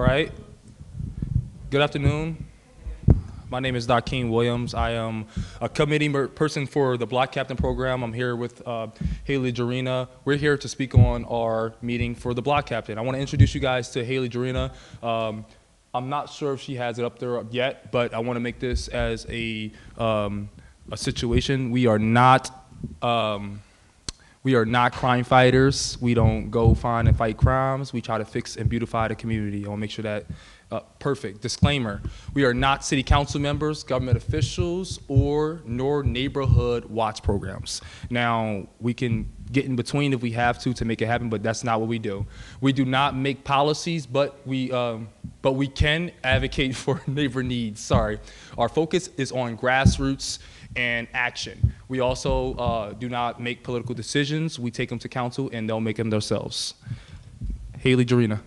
right. Good afternoon. My name is Dakeem Williams. I am a committee person for the Block Captain Program. I'm here with Haley Jarina. We're here to speak on our meeting for the Block Captain. I want to introduce you guys to Haley Jarina. I'm not sure if she has it up there yet, but I want to make this as a situation. We are not crime fighters. We don't go find and fight crimes. We try to fix and beautify the community. I want to make sure that perfect. Disclaimer, we are not city council members, government officials, nor neighborhood watch programs. Now, we can get in between if we have to make it happen, but that's not what we do. We do not make policies, but we can advocate for neighbor needs. Sorry. Our focus is on grassroots and action. We also do not make political decisions. We take them to council and they'll make them themselves. Haley Jarina.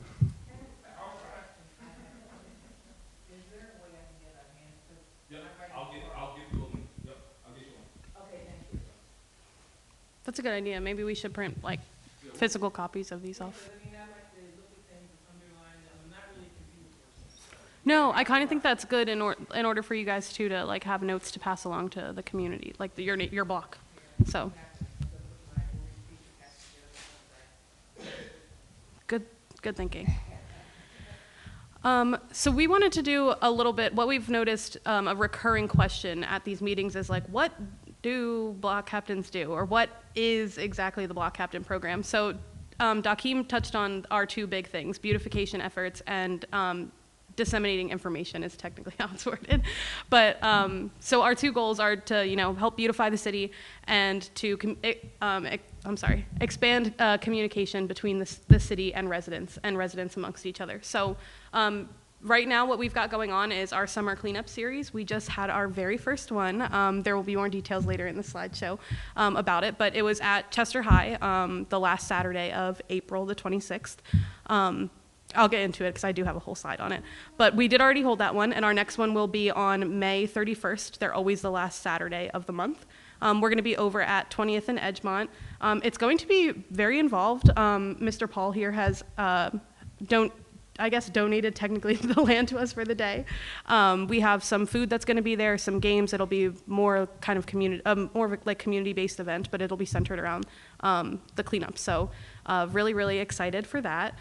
That's a good idea. Maybe we should print like physical copies of these off. No, I kind of think that's good in order for you guys too to like have notes to pass along to the community, like your block. So good thinking. So we wanted to do a little bit. What we've noticed a recurring question at these meetings is like, what do block captains do, or what is exactly the block captain program? So Dakeem touched on our two big things: beautification efforts and disseminating information is technically how it's worded. But so our two goals are to help beautify the city and to expand communication between the city and residents amongst each other. So right now what we've got going on is our summer cleanup series. We just had our very first one. There will be more details later in the slideshow about it, but it was at Chester High the last Saturday of April the 26th. I'll get into it because I do have a whole slide on it. But we did already hold that one, and our next one will be on May 31st. They're always the last Saturday of the month. We're going to be over at 20th and Edgemont. It's going to be very involved. Mr. Paul here has donated technically the land to us for the day. We have some food that's going to be there, some games. It'll be more kind of community-based event, but it'll be centered around the cleanup. So really, really excited for that.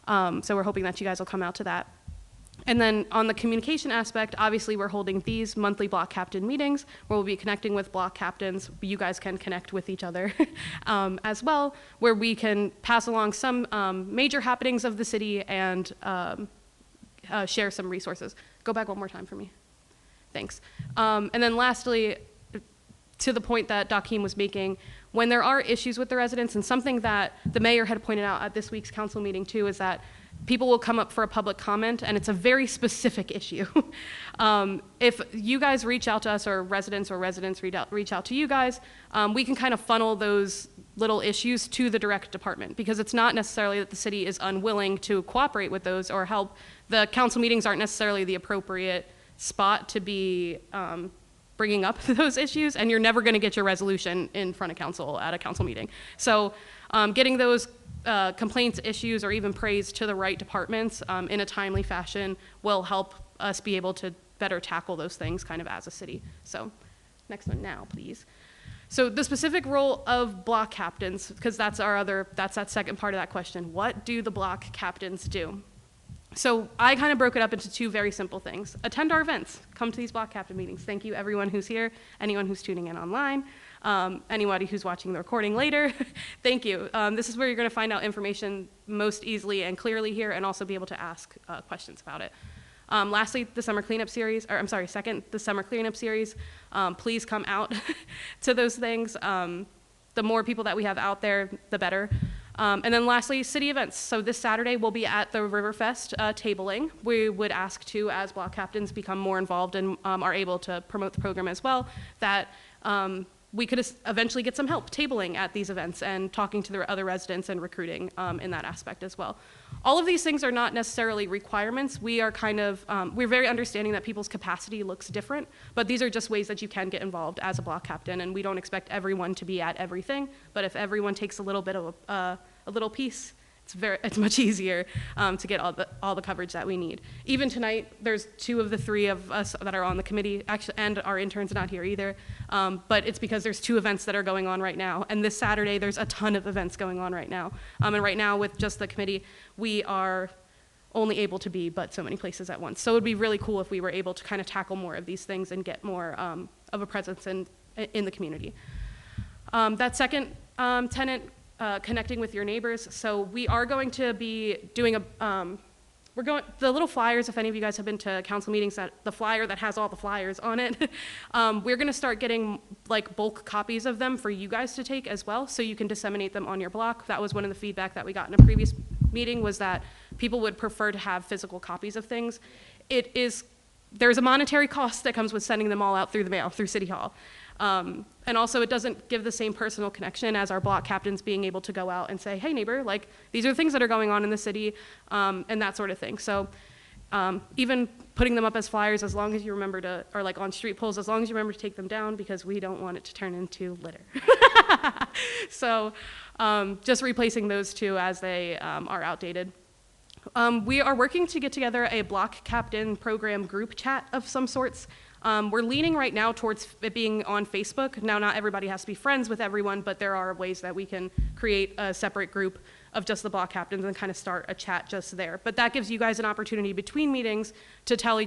So we're hoping that you guys will come out to that. And then on the communication aspect, obviously we're holding these monthly block captain meetings where we'll be connecting with block captains. You guys can connect with each other as well, where we can pass along some major happenings of the city and share some resources. Go back one more time for me. Thanks. And then lastly, to the point that Dakeem was making, when there are issues with the residents, and something that the mayor had pointed out at this week's council meeting too, is that people will come up for a public comment, and it's a very specific issue. If you guys reach out to us, or residents reach out to you guys, we can kind of funnel those little issues to the direct department, because it's not necessarily that the city is unwilling to cooperate with those or help. The council meetings aren't necessarily the appropriate spot to be bringing up those issues, and you're never going to get your resolution in front of council at a council meeting. So getting those complaints, issues, or even praise to the right departments in a timely fashion will help us be able to better tackle those things kind of as a city. So next one now, please. So the specific role of block captains, because that's that second part of that question. What do the block captains do? So I kind of broke it up into two very simple things. Attend our events. Come to these block captain meetings. Thank you everyone who's here, anyone who's tuning in online, anybody who's watching the recording later. Thank you. This is where you're going to find out information most easily and clearly here, and also be able to ask questions about it. Lastly, the summer cleanup series, the summer cleanup series. Please come out to those things. The more people that we have out there, the better. And then lastly, city events. So this Saturday we'll be at the Riverfest tabling. We would ask to, as block captains become more involved and are able to promote the program as well, that we could eventually get some help tabling at these events and talking to the other residents and recruiting in that aspect as well. All of these things are not necessarily requirements. We are kind of, we're very understanding that people's capacity looks different, but these are just ways that you can get involved as a block captain, and we don't expect everyone to be at everything, but if everyone takes a little bit of a little piece it's much easier to get all the coverage that we need. Even tonight, there's 2 of the 3 of us that are on the committee, actually, and our intern's not here either. But it's because there's 2 events that are going on right now, and this Saturday there's a ton of events going on right now. And right now, with just the committee, we are only able to be but so many places at once. So it would be really cool if we were able to kind of tackle more of these things and get more of a presence in the community. That second tenet, connecting with your neighbors. So we are going to be doing the little flyers, if any of you guys have been to council meetings, that the flyer that has all the flyers on it, we're gonna start getting like bulk copies of them for you guys to take as well, so you can disseminate them on your block. That was one of the feedback that we got in a previous meeting, was that people would prefer to have physical copies of things. There's a monetary cost that comes with sending them all out through the mail, through City Hall. And also it doesn't give the same personal connection as our block captains being able to go out and say, hey neighbor, like these are things that are going on in the city, and that sort of thing. So even putting them up as flyers, as long as you remember to, or like on street poles, as long as you remember to take them down, because we don't want it to turn into litter. So just replacing those 2 as they are outdated. We are working to get together a block captain program group chat of some sorts. We're leaning right now towards it being on Facebook. Now, not everybody has to be friends with everyone, but there are ways that we can create a separate group of just the block captains and kind of start a chat just there. But that gives you guys an opportunity between meetings to tell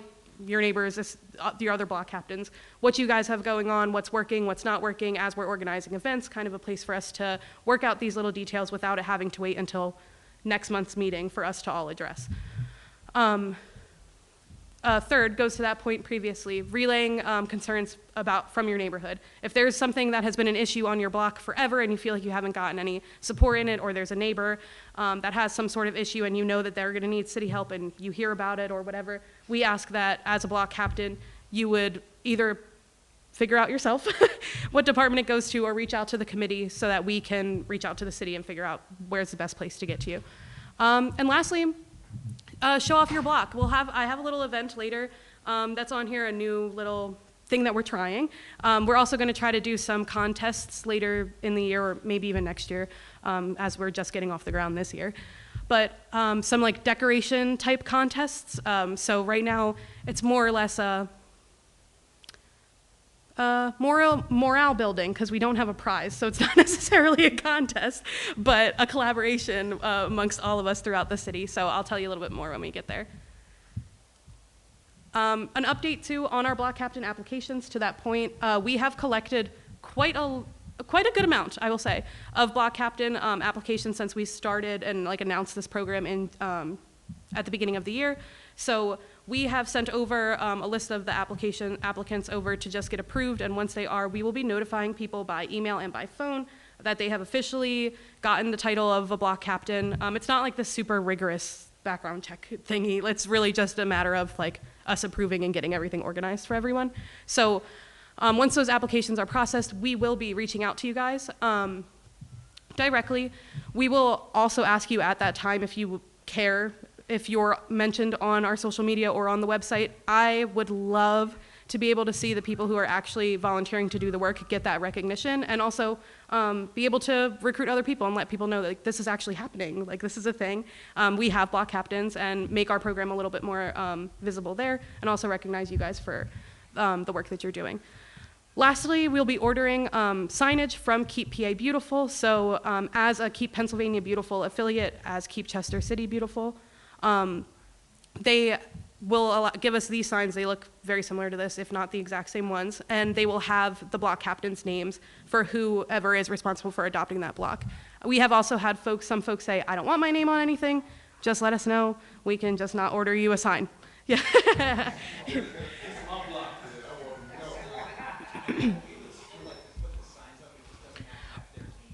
your neighbors, your other block captains, what you guys have going on, what's working, what's not working as we're organizing events, kind of a place for us to work out these little details without it having to wait until next month's meeting for us to all address. Third goes to that point previously, relaying concerns from your neighborhood. If there's something that has been an issue on your block forever and you feel like you haven't gotten any support in it, or there's a neighbor that has some sort of issue and you know that they're gonna need city help and you hear about it or whatever, we ask that as a block captain, you would either figure out yourself what department it goes to, or reach out to the committee so that we can reach out to the city and figure out where's the best place to get to you. And lastly, show off your block. I have a little event later that's on here, a new little thing that we're trying. We're also going to try to do some contests later in the year, or maybe even next year, as we're just getting off the ground this year. But some like decoration type contests. So right now it's more or less a morale building, because we don't have a prize, so it's not necessarily a contest, but a collaboration amongst all of us throughout the city. So I'll tell you a little bit more when we get there. An update too on our block captain applications. To that point, we have collected quite a good amount, I will say, of block captain applications since we started and like announced this program in at the beginning of the year. So we have sent over a list of the applicants over to just get approved, and once they are, we will be notifying people by email and by phone that they have officially gotten the title of a block captain. It's not like this super rigorous background check thingy. It's really just a matter of like us approving and getting everything organized for everyone. So once those applications are processed, we will be reaching out to you guys directly. We will also ask you at that time if you care if you're mentioned on our social media or on the website. I would love to be able to see the people who are actually volunteering to do the work get that recognition, and also be able to recruit other people and let people know that like, this is actually happening, like this is a thing. We have block captains, and make our program a little bit more visible there, and also recognize you guys for the work that you're doing. Lastly, we'll be ordering signage from Keep PA Beautiful. So as a Keep Pennsylvania Beautiful affiliate, as Keep Chester City Beautiful, they will give us these signs. They look very similar to this, if not the exact same ones, and they will have the block captains' names for whoever is responsible for adopting that block. We have also had some folks say, I don't want my name on anything, just let us know. We can just not order you a sign. Yeah.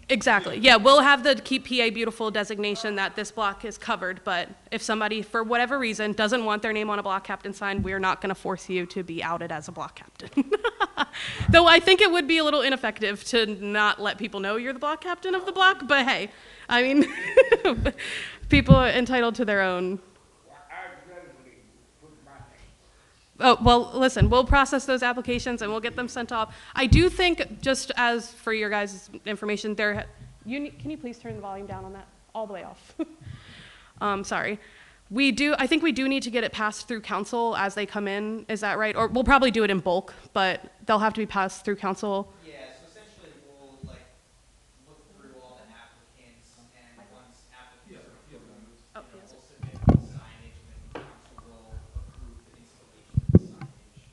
Exactly. Yeah, we'll have the Keep PA Beautiful designation that this block is covered, but if somebody, for whatever reason, doesn't want their name on a block captain sign, we're not going to force you to be outed as a block captain. Though I think it would be a little ineffective to not let people know you're the block captain of the block, but hey, I mean, people are entitled to their own. Oh, well, listen, we'll process those applications and we'll get them sent off. I do think, just as for your guys' information, can you please turn the volume down on that all the way off? Sorry. I think we do need to get it passed through council as they come in. Is that right? Or we'll probably do it in bulk, but they'll have to be passed through council. Yeah, so essentially we'll like look through all the applicants, and once applicants are approved, we'll submit the signage, and then council will approve the installation of the signage.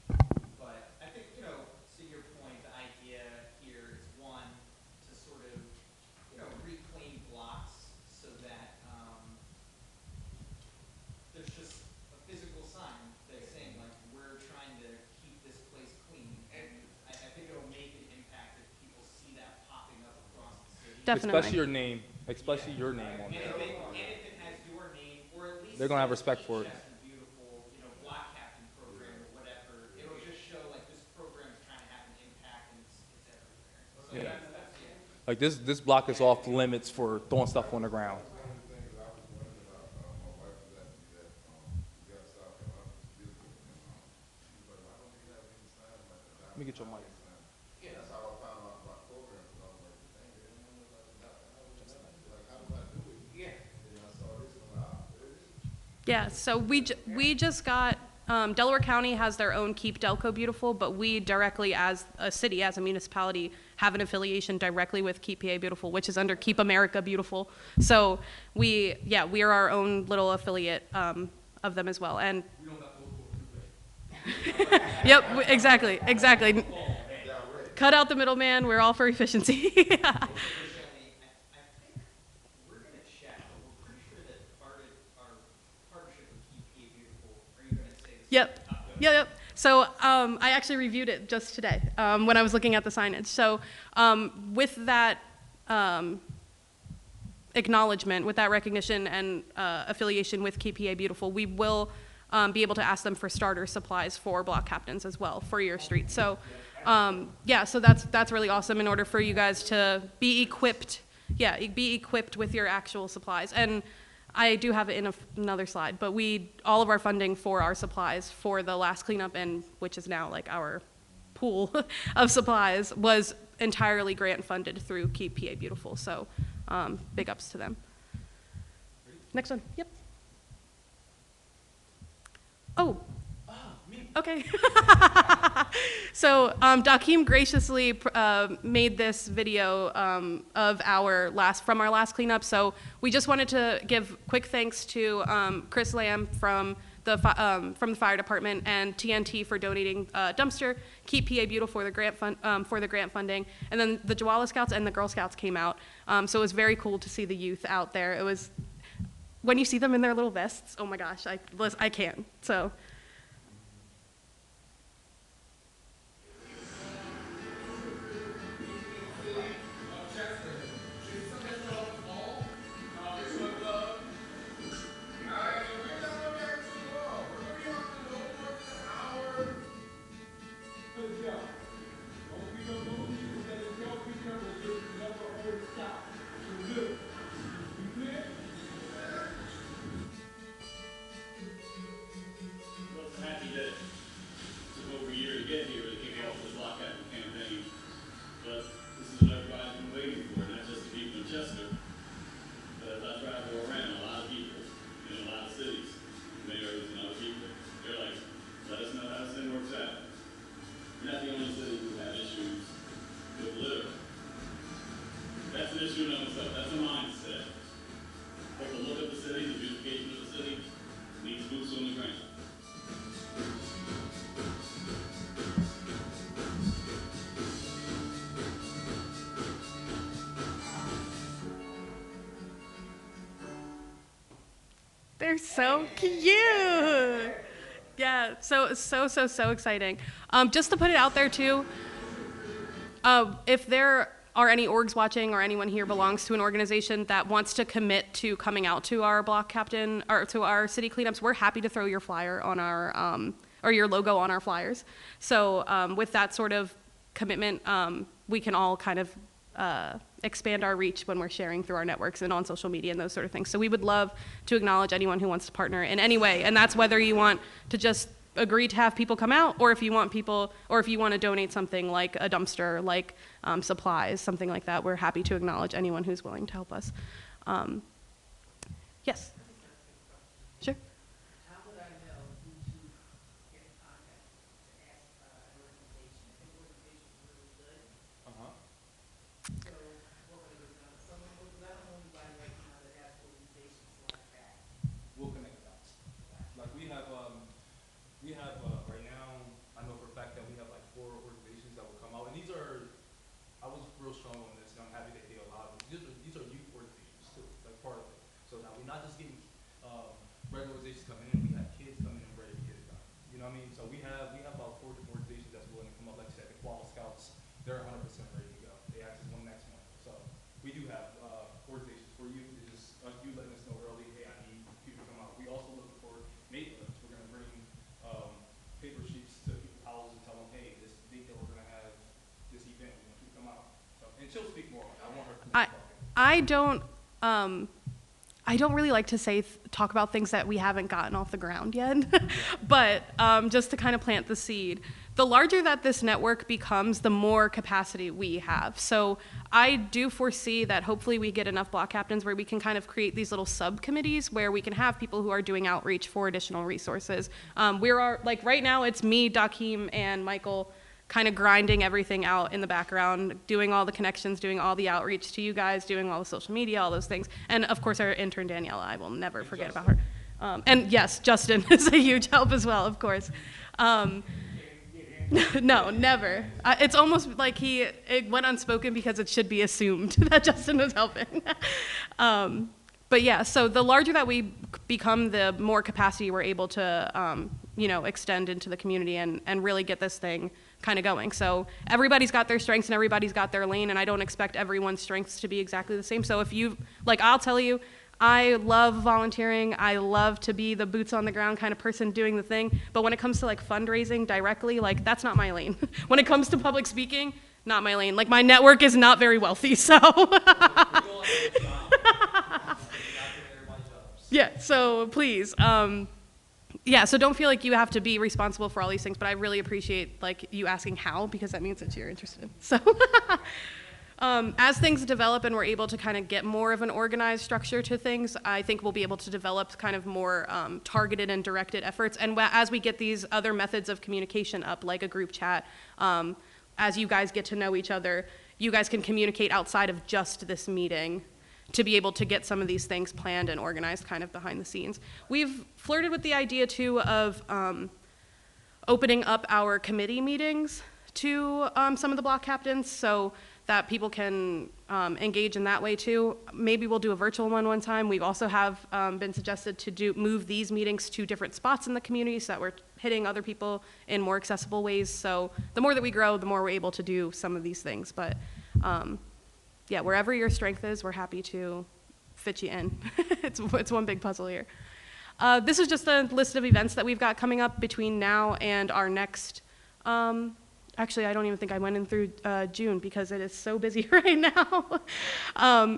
But I think, to your point, the idea here is one, to sort of, reclaim blocks so that, there's just a physical sign that's saying, like, we're trying to keep this place clean. And I think it'll make an impact if people see that popping up across the city. Definitely. Especially your name on And there. if it has your name, or at least They're gonna have says respect for it. Chester Beautiful, block captain program or whatever, it'll just show like this program's trying to have an impact, and it's everywhere. So Yeah. that's yeah. Like this block is off limits for throwing stuff on the ground. Let me get your mic. Yeah, so we just got, Delaware County has their own Keep Delco Beautiful, but we directly as a city, as a municipality, have an affiliation directly with Keep PA Beautiful, which is under Keep America Beautiful. So we are our own little affiliate of them as well. And yep, exactly. Cut out the middleman, we're all for efficiency. Unfortunately, I think we're going to check, but we're pretty sure that part of our partnership with Keep PA Beautiful, are you going to say this? Yep. So I actually reviewed it just today when I was looking at the signage. So with that acknowledgement, with that recognition and affiliation with Keep PA Beautiful, we will be able to ask them for starter supplies for block captains as well for your street. So so that's really awesome in order for you guys to be equipped. Yeah, be equipped with your actual supplies. And I do have it in another slide, but all of our funding for our supplies for the last cleanup, and which is now like our pool of supplies, was entirely grant funded through Keep PA Beautiful. So big ups to them. Next one. Yep. Oh. Okay. So Dakeem graciously made this video of from our last cleanup. So we just wanted to give quick thanks to Chris Lamb from the fire department and TNT for donating a dumpster, Keep PA Beautiful for the grant funding, and then the Jawala Scouts and the Girl Scouts came out. So it was very cool to see the youth out there. It was, when you see them in their little vests, oh my gosh, I can't. So. They're so cute. Yeah, so exciting. Just to put it out there too, if there are any orgs watching or anyone here belongs to an organization that wants to commit to coming out to our block captain or to our city cleanups, we're happy to throw your flyer on our, or your logo on our flyers. So with that sort of commitment, we can all kind of expand our reach when we're sharing through our networks and on social media and those sort of things. So we would love to acknowledge anyone who wants to partner in any way, and that's whether you want to just agree to have people come out, or if you want to donate something like a dumpster, like supplies, something like that. We're happy to acknowledge anyone who's willing to help us. Yes? shown this, and I'm happy that they allowed it. These are youth organizations too, like part of it. So now we're not just getting regular organizations coming in, we have kids coming in ready to get it done. You know what I mean? So we have about 4 different organizations that's willing to come up. Like I said, the Koala Scouts, they're 100% ready to go. They asked us one next month. So we do have organizations for you. It's just you letting us know early, hey, I need people to come out. We also looking for neighborhoods. We're going to bring paper sheets to people's houses and tell them, hey, this date that we're going to have this event, we want you to come out. So, and she'll speak more on it. I want her to talk. I don't really like to talk about things that we haven't gotten off the ground yet, but just to kind of plant the seed. The larger that this network becomes, the more capacity we have. So I do foresee that hopefully we get enough block captains where we can kind of create these little subcommittees where we can have people who are doing outreach for additional resources. Like right now it's me, Dakeem, and Michael kind of grinding everything out in the background, doing all the connections, doing all the outreach to you guys, doing all the social media, all those things. And of course our intern Daniela, I will never forget about her. And yes, Justin is a huge help as well, of course. No, never. It's almost like it went unspoken because it should be assumed that Justin was helping. But yeah, so the larger that we become, the more capacity we're able to, extend into the community and really get this thing kind of going. So everybody's got their strengths and everybody's got their lane, and I don't expect everyone's strengths to be exactly the same. So if you, I'll tell you, I love volunteering. I love to be the boots on the ground kind of person doing the thing. But when it comes to fundraising directly, that's not my lane. When it comes to public speaking, not my lane. My network is not very wealthy, so. Yeah, so please. Yeah, so don't feel like you have to be responsible for all these things, but I really appreciate you asking how, because that means that you're interested. So. As things develop and we're able to kind of get more of an organized structure to things, I think we'll be able to develop kind of more targeted and directed efforts. And as we get these other methods of communication up, like a group chat, as you guys get to know each other, you guys can communicate outside of just this meeting to be able to get some of these things planned and organized kind of behind the scenes. We've flirted with the idea too of opening up our committee meetings to some of the block captains, so that people can engage in that way too. Maybe we'll do a virtual one time. We also have been suggested to move these meetings to different spots in the community so that we're hitting other people in more accessible ways. So the more that we grow, the more we're able to do some of these things. But yeah, wherever your strength is, we're happy to fit you in. It's one big puzzle here. This is just a list of events that we've got coming up between now and our next, actually, I don't even think I went in through June because it is so busy right now.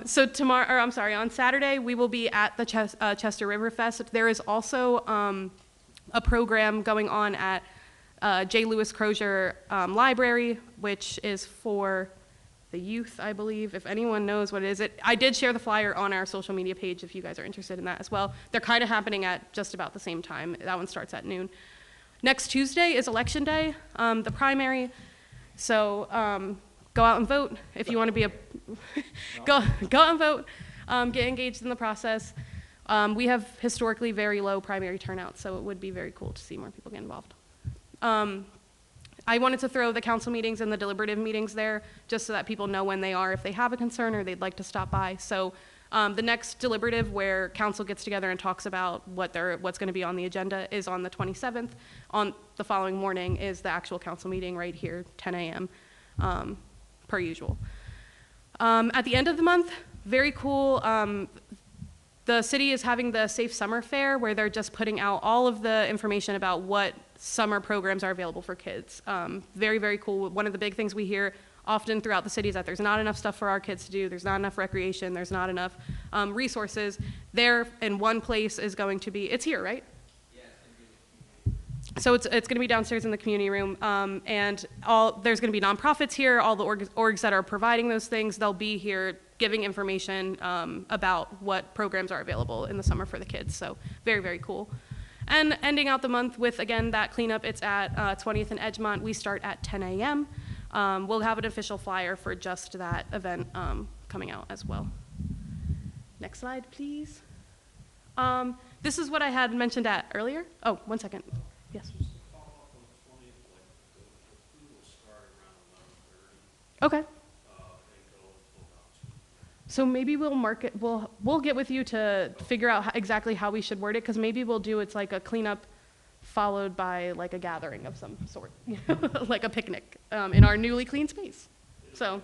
So on Saturday, we will be at the Chester River Fest. There is also a program going on at J. Lewis Crozier Library, which is for the youth, I believe. If anyone knows what it is, I did share the flyer on our social media page if you guys are interested in that as well. They're kind of happening at just about the same time. That one starts at noon. Next Tuesday is Election Day, the primary. So go out and vote if you want to be go out and vote, get engaged in the process. We have historically very low primary turnout, so it would be very cool to see more people get involved. I wanted to throw the council meetings and the deliberative meetings there just so that people know when they are, if they have a concern or they'd like to stop by. So the next deliberative where council gets together and talks about what's going to be on the agenda is on the 27th. On the following morning is the actual council meeting right here, 10 a.m. Per usual. At the end of the month, very cool. The city is having the Safe Summer Fair where they're just putting out all of the information about what summer programs are available for kids. Very, very cool. One of the big things we hear often throughout the city is that there's not enough stuff for our kids to do, there's not enough recreation, there's not enough resources. There in one place is going to be, it's here, right? Yeah, it's gonna be So it's going to be downstairs in the community room, and there's going to be nonprofits here, all the orgs that are providing those things, they'll be here giving information about what programs are available in the summer for the kids. So very, very cool. And ending out the month with, again, that cleanup, it's at 20th and Edgemont. We start at 10 a.m. We'll have an official flyer for just that event coming out as well. Next slide, please. This is what I had mentioned earlier. Oh, 1 second. Yes. Just to follow up on the 20th, the food will start around 11:30 Okay. and go So maybe we'll mark it, we'll get with you to figure out exactly how we should word it, because maybe we'll do it's like a cleanup followed by like a gathering of some sort, like a picnic in our newly clean space. So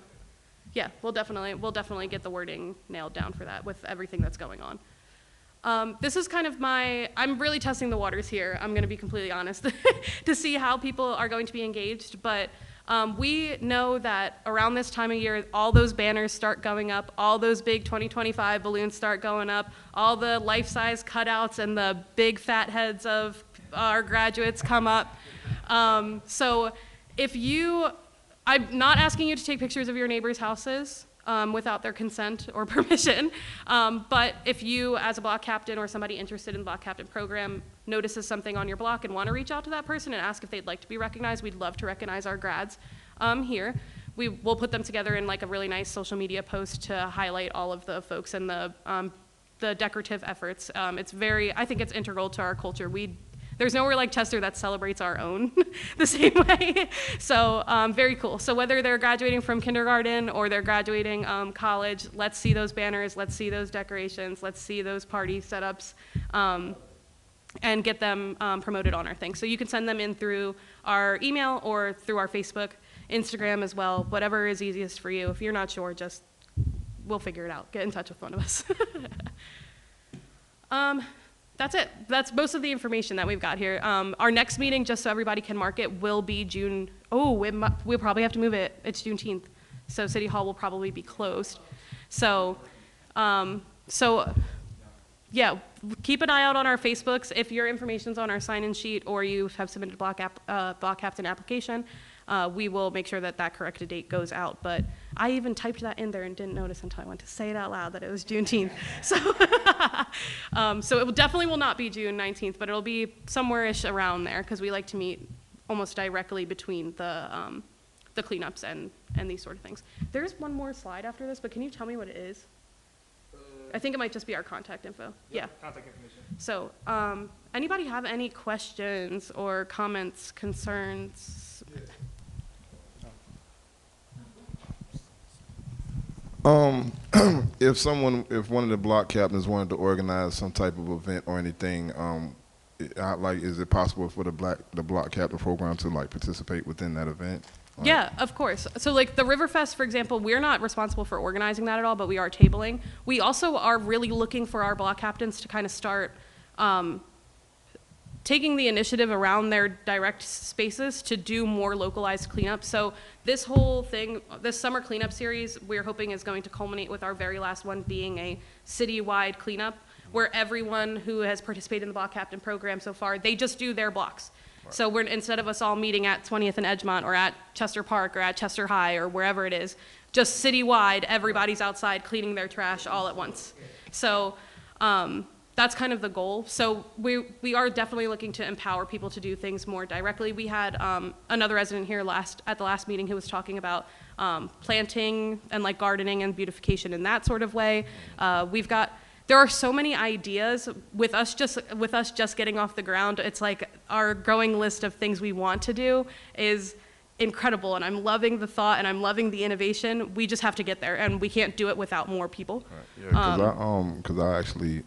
yeah, we'll definitely get the wording nailed down for that with everything that's going on. This is kind of I'm really testing the waters here, I'm gonna be completely honest, to see how people are going to be engaged, but we know that around this time of year, all those banners start going up, all those big 2025 balloons start going up, all the life-size cutouts and the big fat heads of our graduates come up. So I'm not asking you to take pictures of your neighbors' houses without their consent or permission, but if you, as a block captain or somebody interested in the block captain program, notices something on your block and want to reach out to that person and ask if they'd like to be recognized, we'd love to recognize our grads here. We'll put them together in like a really nice social media post to highlight all of the folks and the decorative efforts. I think it's integral to our culture. There's nowhere like Chester that celebrates our own the same way. So very cool. So whether they're graduating from kindergarten or they're graduating college, let's see those banners, let's see those decorations, let's see those party setups, and get them promoted on our thing. So you can send them in through our email or through our Facebook, Instagram as well, whatever is easiest for you. If you're not sure, we'll figure it out. Get in touch with one of us. That's it. That's most of the information that we've got here. Our next meeting, just so everybody can mark it, will be June. Oh, we'll probably have to move it. It's Juneteenth, so City Hall will probably be closed. So, yeah, keep an eye out on our Facebooks. If your information's on our sign-in sheet or you have submitted a block captain application, we will make sure that corrected date goes out. But I even typed that in there and didn't notice until I went to say it out loud that it was Juneteenth. So, so it definitely will not be June 19th, but it'll be somewhere-ish around there because we like to meet almost directly between the cleanups and these sort of things. There's one more slide after this, but can you tell me what it is? I think it might just be our contact info. Yeah. Contact information. So, anybody have any questions or comments, concerns? Yeah. If one of the block captains wanted to organize some type of event or anything, is it possible for the block captain program to like participate within that event? Yeah, of course. So like the Riverfest, for example, we're not responsible for organizing that at all, but we are tabling. We also are really looking for our block captains to kind of start taking the initiative around their direct spaces to do more localized cleanup. So this whole thing, this summer cleanup series, we're hoping is going to culminate with our very last one being a citywide cleanup where everyone who has participated in the block captain program so far, they just do their blocks. Right. So instead of us all meeting at 20th and Edgemont or at Chester Park or at Chester High or wherever it is, just citywide, everybody's outside cleaning their trash all at once. So that's kind of the goal. So we are definitely looking to empower people to do things more directly. We had another resident here at the last meeting who was talking about planting and like gardening and beautification in that sort of way. There are so many ideas with us just getting off the ground. It's like our growing list of things we want to do is incredible, and I'm loving the thought and I'm loving the innovation. We just have to get there, and we can't do it without more people. Right. Yeah, because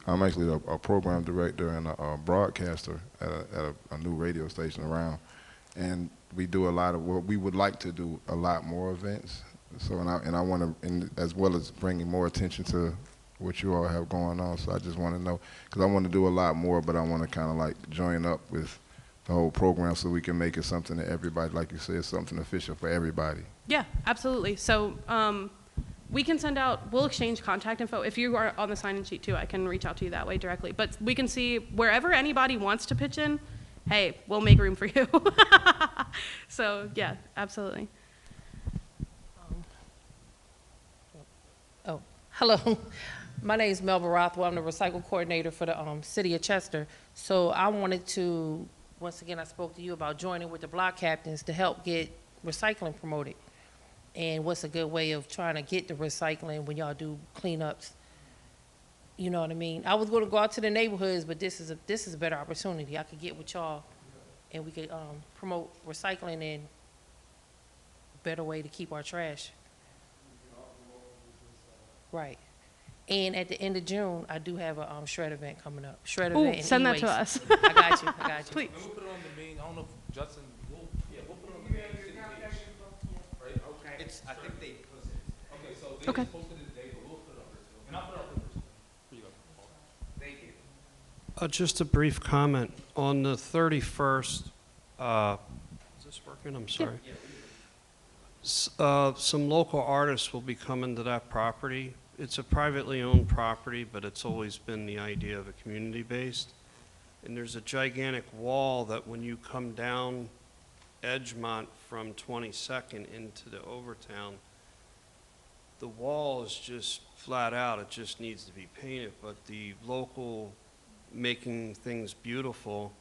I'm actually a program director and a broadcaster at a new radio station around, and we do a lot of work. We would like to do a lot more events. So I want to, as well as bringing more attention to what you all have going on. So I just want to know, because I want to do a lot more, but I want to kind of like join up with the whole program so we can make it something that everybody, like you said, something official for everybody. Yeah, absolutely. So we can we'll exchange contact info. If you are on the sign-in sheet too, I can reach out to you that way directly. But we can see wherever anybody wants to pitch in, hey, we'll make room for you. So yeah, absolutely. Hello. My name is Melba Rothwell. I'm the recycle coordinator for the city of Chester. So I wanted to, once again, I spoke to you about joining with the block captains to help get recycling promoted. And what's a good way of trying to get the recycling when y'all do cleanups? You know what I mean? I was going to go out to the neighborhoods, but this is a better opportunity. I could get with y'all, and we could promote recycling and a better way to keep our trash. Right. And at the end of June, I do have a shred event coming up. Shred Ooh, event. in send that to E-Waste. us. I got you. I got you. Please. And we'll put it on the main, I don't know if Justin, we'll put it on the main city page. Right, okay. It's, I think they posted it. Okay, so they Okay. just posted it today, but we'll put it up there too. And I'll put it up there too. Here you go. Thank you. Just a brief comment. On the 31st, is this working? I'm sorry. Some local artists will be coming to that property. It's a privately owned property, but it's always been the idea of a community-based. And there's a gigantic wall that when you come down Edgemont from 22nd into the Overtown, the wall is just flat out. It just needs to be painted. But the local making things beautiful,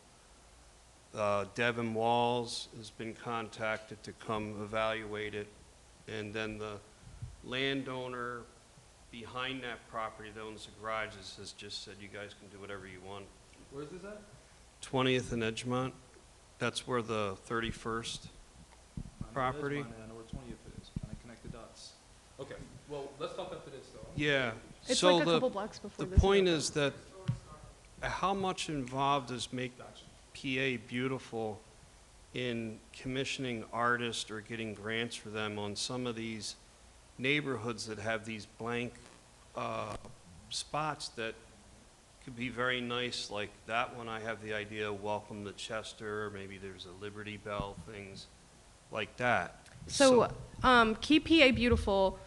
Devin Walls has been contacted to come evaluate it. And then the landowner behind that property that owns the garages has just said, you guys can do whatever you want. Where's this at? 20th and Edgemont, that's where the 31st property. I know where 20th is, trying to connect the dots. Okay, well, let's talk after this though. Yeah. It's So like a the- couple blocks before The this. point is that how much involved does make PA beautiful in commissioning artists or getting grants for them on some of these neighborhoods that have these blank spots that could be very nice, like that one I have the idea, welcome to Chester, maybe there's a Liberty Bell, things like that. So, Keep PA Beautiful,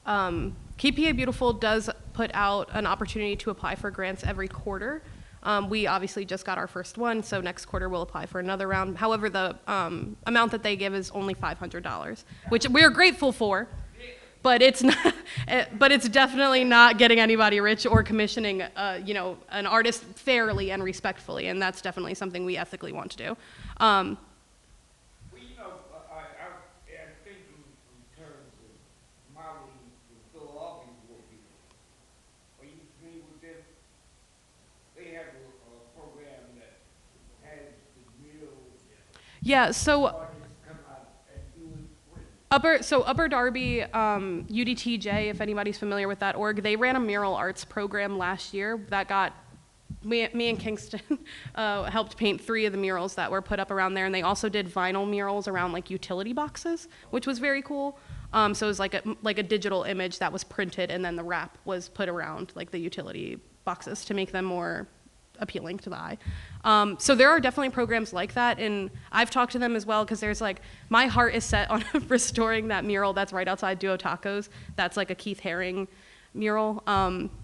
Keep PA Beautiful does put out an opportunity to apply for grants every quarter. We obviously just got our first one, so next quarter we'll apply for another round. However, the amount that they give is only $500, which we're grateful for, but it's not. But it's definitely not getting anybody rich or commissioning, an artist fairly and respectfully, and that's definitely something we ethically want to do. Well, you know, I think in terms of Molly and Philadelphia working, are you familiar with them? They have a program that has the real Yeah. So. artists come out and do it free. Upper Darby, UDTJ, if anybody's familiar with that org, they ran a mural arts program last year that got, me and Kingston helped paint 3 of the murals that were put up around there, and they also did vinyl murals around like utility boxes, which was very cool. So it was like a digital image that was printed, and then the wrap was put around like the utility boxes to make them more appealing to the eye. So there are definitely programs like that, and I've talked to them as well, because there's like, my heart is set on restoring that mural that's right outside Duo Tacos. That's like a Keith Haring mural.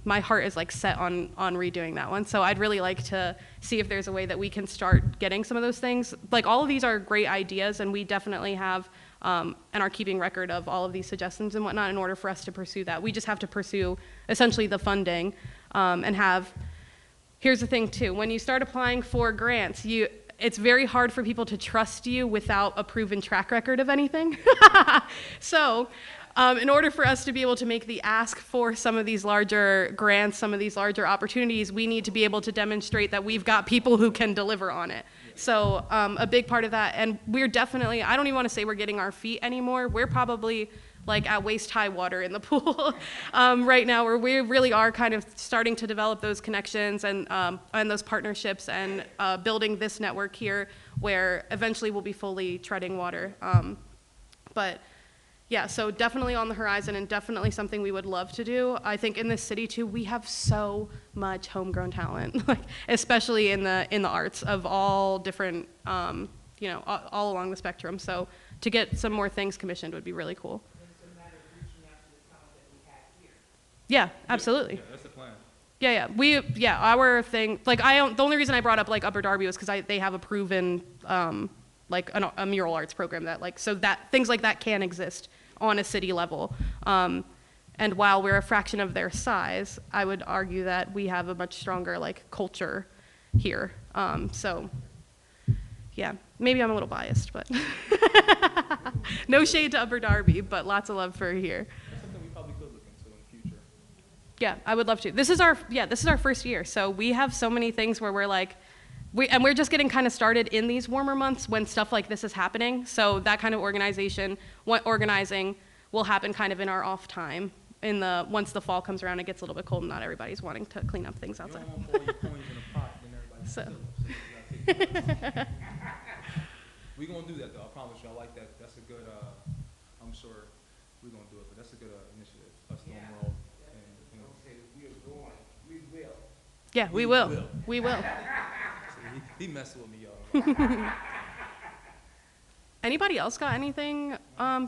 My heart is like set on redoing that one. So I'd really like to see if there's a way that we can start getting some of those things. Like, all of these are great ideas, and we definitely have and are keeping record of all of these suggestions and whatnot in order for us to pursue that. We just have to pursue essentially the funding and have. Here's the thing too, when you start applying for grants, it's very hard for people to trust you without a proven track record of anything. So, in order for us to be able to make the ask for some of these larger grants, some of these larger opportunities, we need to be able to demonstrate that we've got people who can deliver on it. So, a big part of that, and we're definitely, I don't even want to say we're getting our feet anymore, we're probably like at waist-high water in the pool right now, where we really are kind of starting to develop those connections and those partnerships and building this network here, where eventually we'll be fully treading water. But yeah, so definitely on the horizon, and definitely something we would love to do. I think in this city too, we have so much homegrown talent, like especially in the arts of all different, all along the spectrum. So to get some more things commissioned would be really cool. Yeah, absolutely. Yeah, that's the plan. Yeah. Our thing, like, the only reason I brought up like Upper Darby was because they have a proven, like a mural arts program that so that things like that can exist on a city level. And while we're a fraction of their size, I would argue that we have a much stronger like culture here. So yeah, maybe I'm a little biased, but no shade to Upper Darby, but lots of love for here. That's something we probably could look into in the future. Yeah, I would love to. This is our first year, so we have so many things where we're like, we're just getting kind of started in these warmer months when stuff like this is happening. So that kind of organizing will happen kind of in our off time, once the fall comes around, it gets a little bit cold and not everybody's wanting to clean up things You outside. don't want all your coins in a pot, then everybody So. steal them. So you gotta take care of it. We gonna do that though, I promise you, I like that, that's a good, I'm sure we're gonna do it, but that's a good, initiative, us doing World, and, you know. Okay, we are going, we will. Yeah, we will. We will. See, he messing with me, y'all. Anybody else got anything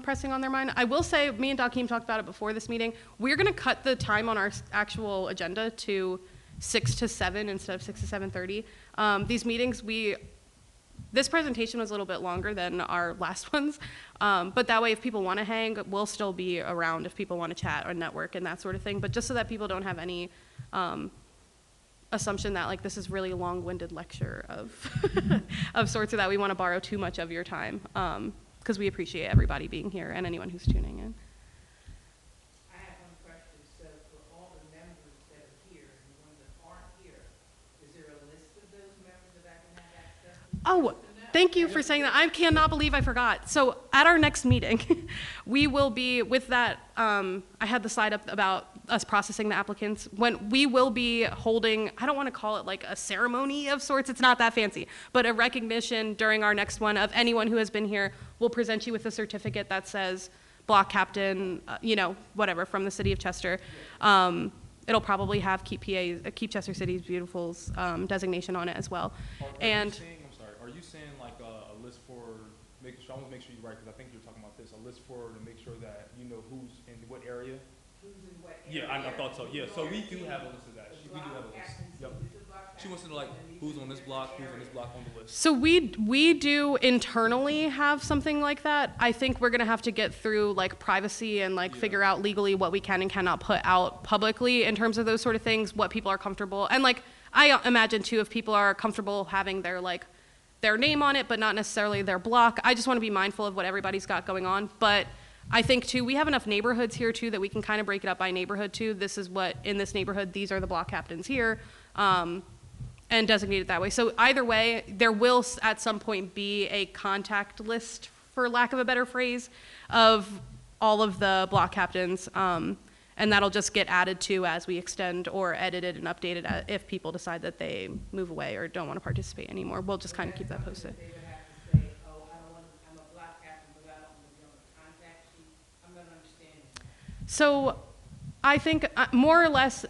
pressing on their mind? I will say, me and Dakeem talked about it before this meeting. We're going to cut the time on our actual agenda to 6 to 7 instead of 6 to 7:30. These meetings, this presentation was a little bit longer than our last ones, but that way if people want to hang, we'll still be around if people want to chat or network and that sort of thing. But just so that people don't have any assumption that like this is really a long-winded lecture of sorts, or that we want to borrow too much of your time, because we appreciate everybody being here and anyone who's tuning in. I have one question. So for all the members that are here and the ones that aren't here, is there a list of those members that I can have access to? Oh, thank you for saying that. I cannot believe I forgot. So at our next meeting, we will be with that. I had the slide up about us processing the applicants. When we will be holding, I don't want to call it like a ceremony of sorts. It's not that fancy, but a recognition during our next one of anyone who has been here. We'll present you with a certificate that says block captain, whatever, from the city of Chester. It'll probably have Keep Chester City's Beautiful's designation on it as well. And Are you saying like a list for, I want to make sure you're right, because I think you're talking about this, a list for to make sure that you know who's in what area? Who's in what area? Yeah, I thought so, yeah, so we do have a list of that, we do have a list, yep. She wants to know like, who's on this block on the list. so we do internally have something like that. I think we're gonna have to get through like privacy and like figure out legally what we can and cannot put out publicly in terms of those sort of things, what people are comfortable. And like, I imagine too, if people are comfortable having their name on it, but not necessarily their block. I just want to be mindful of what everybody's got going on. But I think too, we have enough neighborhoods here too that we can kind of break it up by neighborhood too. This is what, in this neighborhood, these are the block captains here, and designate it that way. So either way, there will at some point be a contact list, for lack of a better phrase, of all of the block captains. And that'll just get added to as we extend or edited and updated if people decide that they move away or don't want to participate anymore. We'll just kind of keep that posted. They would have to say, oh, I'm a block captain, but I don't want to be on the contact sheet. I'm not understanding. So I think more or less,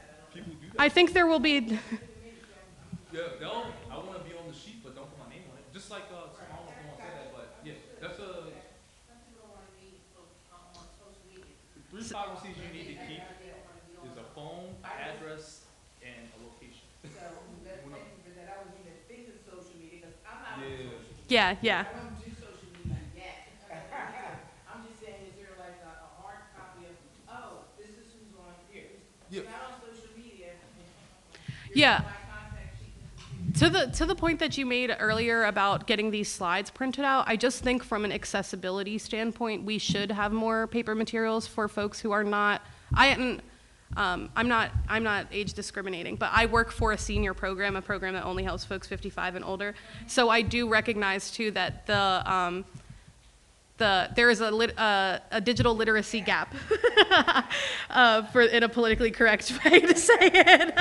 I think there will be, Yeah, I want to be on the sheet, but don't put my name on it, just like, I don't know if you want to say that, but yeah, that's Some people don't want to be on social media. 3 policies you need to keep is a phone, address, and a location. So, thank you for that. I was even thinking social media, because I'm not on Yeah. social media. yeah. I don't do social media yet. I'm just saying, is there like a hard copy of, oh, this is who's on here? Yeah. Not on social media. Yeah. My contact sheet. To the point that you made earlier about getting these slides printed out, I just think from an accessibility standpoint, we should have more paper materials for folks who are not. I'm not age discriminating, but I work for a senior program, a program that only helps folks 55 and older. So I do recognize too that there is a digital literacy gap, in a politically correct way to say it.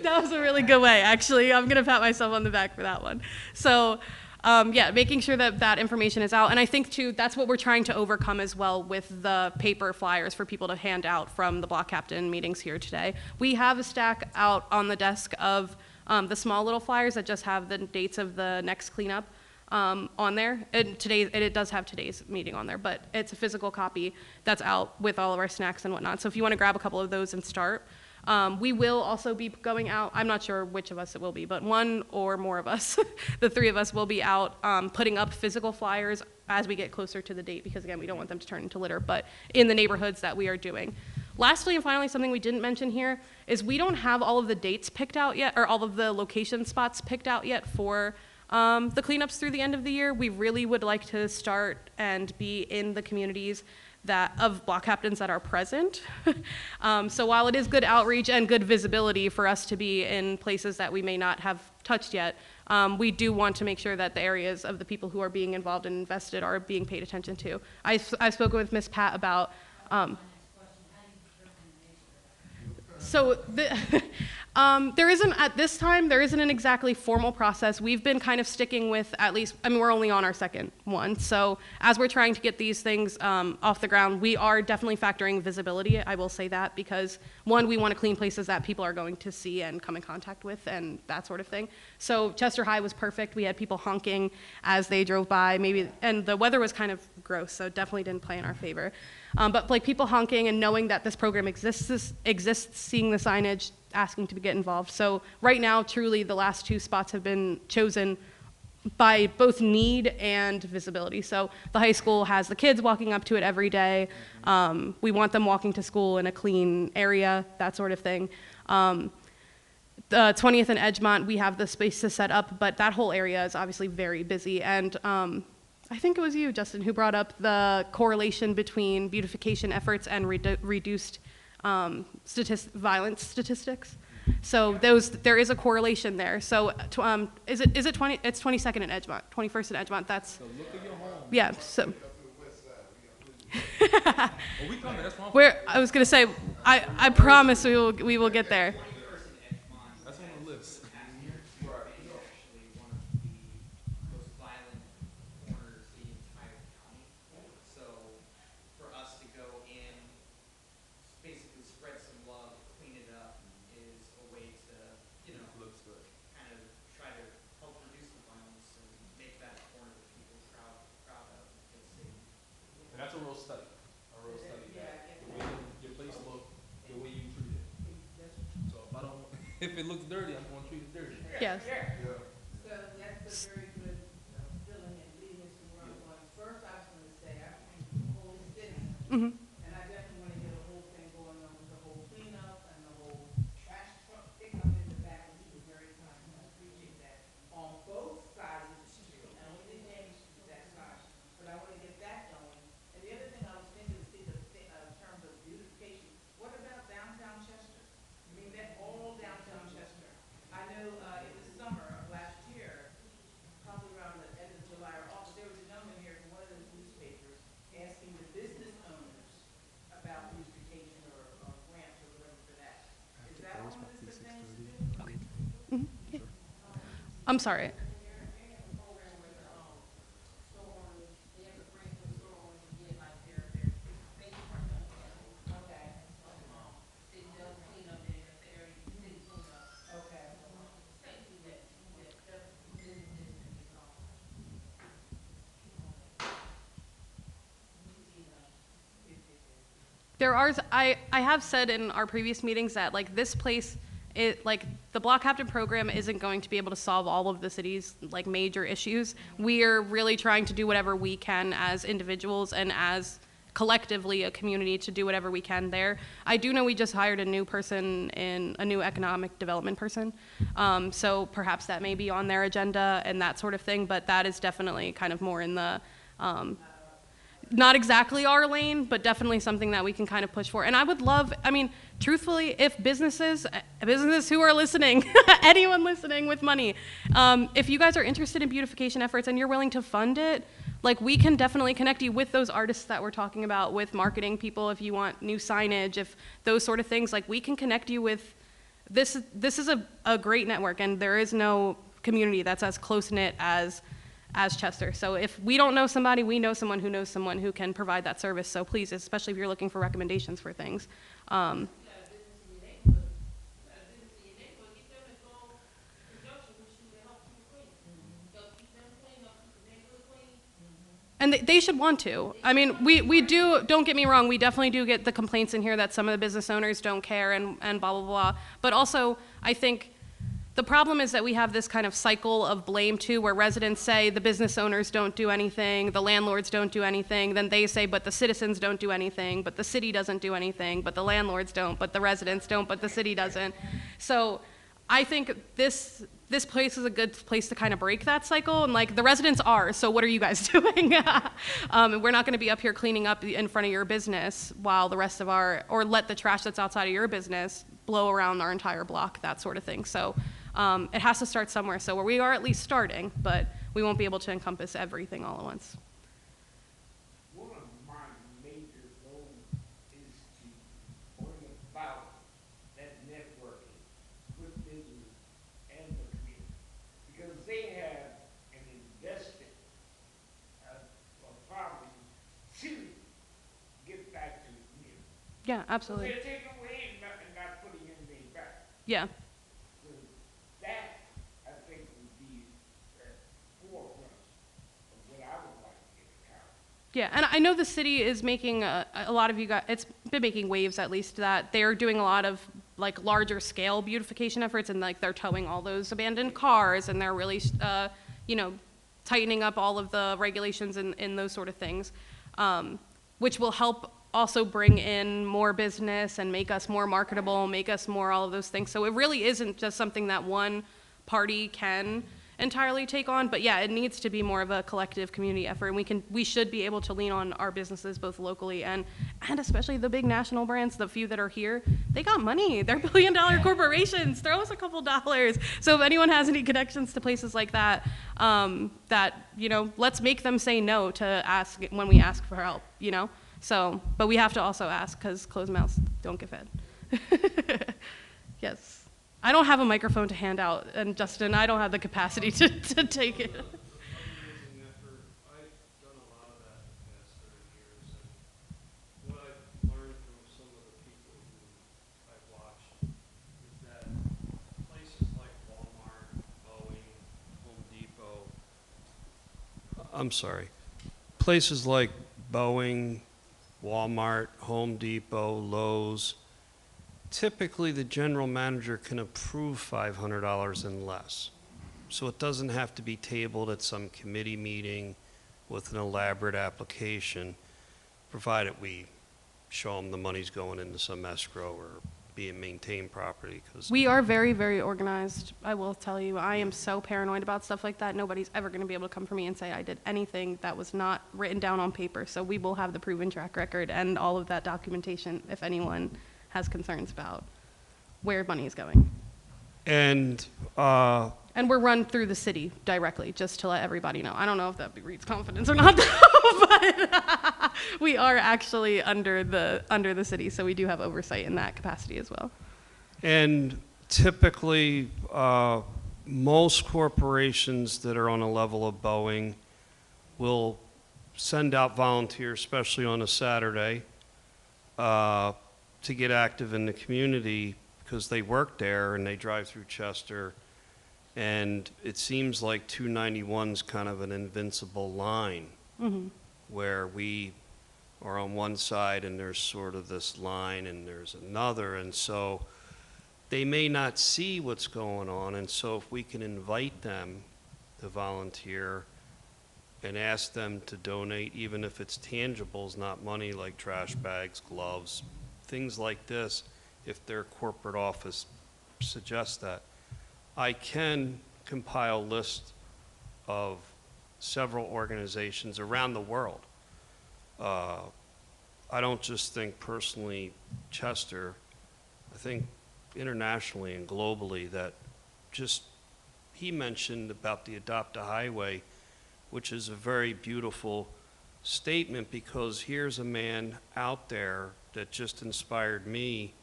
That was a really good way, actually. I'm gonna pat myself on the back for that one. So, yeah, making sure that that information is out. And I think too, that's what we're trying to overcome as well with the paper flyers for people to hand out from the block captain meetings here today. We have a stack out on the desk of the small little flyers that just have the dates of the next cleanup on there. And it does have today's meeting on there, but it's a physical copy that's out with all of our snacks and whatnot. So if you want to grab a couple of those and start. We will also be going out, I'm not sure which of us it will be, but one or more of us, the 3 of us will be out putting up physical flyers as we get closer to the date, because again, we don't want them to turn into litter, but in the neighborhoods that we are doing. Lastly and finally, something we didn't mention here is we don't have all of the dates picked out yet, or all of the location spots picked out yet for the cleanups through the end of the year. We really would like to start and be in the communities of block captains that are present. So while it is good outreach and good visibility for us to be in places that we may not have touched yet, we do want to make sure that the areas of the people who are being involved and invested are being paid attention to. I've spoken with Ms. Pat about, So there isn't, at this time, there isn't an exactly formal process. We've been kind of sticking with at least, I mean, we're only on our second one. So as we're trying to get these things off the ground, we are definitely factoring visibility. I will say that because, one, we want to clean places that people are going to see and come in contact with and that sort of thing. So Chester High was perfect. We had people honking as they drove by, maybe, and the weather was kind of gross, so definitely didn't play in our favor. But like people honking and knowing that this program exists, seeing the signage, asking to get involved. So right now, truly, the last two spots have been chosen by both need and visibility. So the high school has the kids walking up to it every day. We want them walking to school in a clean area, that sort of thing. The 20th and Edgemont, we have the space to set up, but that whole area is obviously very busy. And I think it was you, Justin, who brought up the correlation between beautification efforts and reduced violence statistics. So there is a correlation there. So is it 20? It's 22nd in Edgemont, 21st in Edgemont. That's So look at your home. yeah. So Oh, we coming. That's wrong. I was gonna say I promise we will get there. That's on the list. actually one of the most violent corners in the entire county. So for us to go in, basically spread some love, clean it up, is a way to, Looks good. kind of try to help reduce the violence and make that corner that people proud of and feel safe. And that's a real study. A real study. That the way your place look, the way you treat it. So if I don't, if it looks dirty, I'm going to treat it dirty. Yes. So that's a very good feeling and leading us to where I'm going. First, I was gonna say, I came from the whole city, Hmm. and I definitely wanna get a whole thing going on with the whole cleanup and the whole trash truck pickup in the back, and he was very kind, and I appreciate that. On both sides of the street, and only James Street, that side, but I wanna get that going. And the other thing I was thinking is, see, in terms of beautification, what about downtown Chester? I mean, that all downtown Chester. I know, in the summer of last year, probably around the end of July or August, there was a gentleman here from one of those newspapers asking the business owners about beautification or grants or whatever for that. Is that on the list of things to do? I'm sorry. I have said in our previous meetings that like this place, like the block captain program isn't going to be able to solve all of the city's like major issues. We're really trying to do whatever we can as individuals and as collectively a community to do whatever we can there. I do know we just hired a new person, a new economic development person. So perhaps that may be on their agenda and that sort of thing, but that is definitely kind of more in the, not exactly our lane, but definitely something that we can kind of push for. And I would love, I mean, truthfully, if businesses who are listening, anyone listening with money, if you guys are interested in beautification efforts and you're willing to fund it, like we can definitely connect you with those artists that we're talking about, with marketing people if you want new signage, if those sort of things, like we can connect you with, this is a great network, and there is no community that's as close-knit as Chester. So if we don't know somebody, we know someone who can provide that service. So please, especially if you're looking for recommendations for things. And they should want to. I mean, we do, don't get me wrong, we definitely do get the complaints in here that some of the business owners don't care and blah, blah, blah. But also, I think the problem is that we have this kind of cycle of blame too, where residents say the business owners don't do anything, the landlords don't do anything, then they say, but the citizens don't do anything, but the city doesn't do anything, but the landlords don't, but the residents don't, but the city doesn't. So I think this place is a good place to kind of break that cycle, and like the residents are, so what are you guys doing? We're not gonna be up here cleaning up in front of your business while the rest of or let the trash that's outside of your business blow around our entire block, that sort of thing. So it has to start somewhere, so where we are at least starting, but we won't be able to encompass everything all at once. One of my major goals is to bring about that Yeah, absolutely. They're taking away and not putting anything back. Yeah. So that, I think, would be at forefront of what I would like to get accomplished. Yeah, and I know the city is making a lot of you guys, it's been making waves at least, that they're doing a lot of like larger scale beautification efforts, and like they're towing all those abandoned cars, and they're really, you know, tightening up all of the regulations and those sort of things, which will help also bring in more business and make us more marketable, make us more all of those things. So it really isn't just something that one party can entirely take on, but yeah, it needs to be more of a collective community effort, and we should be able to lean on our businesses both locally and especially the big national brands, the few that are here. They got money. They're billion-dollar corporations. Throw us a couple dollars. So if anyone has any connections to places like that, you know, let's make them say no to ask when we ask for help, you know? So, but we have to also ask, because closed mouths don't get fed. Yes. I don't have a microphone to hand out, and Justin, I don't have the capacity to take it. Fundraising effort, I've done a lot of that in the past 30 years, and what I've learned from some of the people who I've watched is that places like Walmart, Boeing, Home Depot, I'm sorry, places like Boeing, Walmart, Home Depot, Lowe's, typically the general manager can approve $500 and less. So it doesn't have to be tabled at some committee meeting with an elaborate application, provided we show them the money's going into some escrow or being maintained property. Because We are very, very organized, I will tell you. I am so paranoid about stuff like that. Nobody's ever going to be able to come for me and say I did anything that was not written down on paper. So we will have the proven track record and all of that documentation if anyone has concerns about where money is going. And And we're run through the city directly, just to let everybody know. I don't know if that breeds confidence or not, though, but we are actually under the city, so we do have oversight in that capacity as well. And typically, most corporations that are on a level of Boeing will send out volunteers, especially on a Saturday, to get active in the community because they work there and they drive through Chester. And it seems like 291's kind of an invincible line where we are on one side and there's sort of this line and there's another. And so they may not see what's going on. And so if we can invite them to volunteer and ask them to donate, even if it's tangibles, not money like trash bags, gloves, things like this, if their corporate office suggests that. I can compile a list of several organizations around the world. I don't just think personally Chester, I think internationally and globally that just, he mentioned about the Adopt a Highway, which is a very beautiful statement because here's a man out there that just inspired me,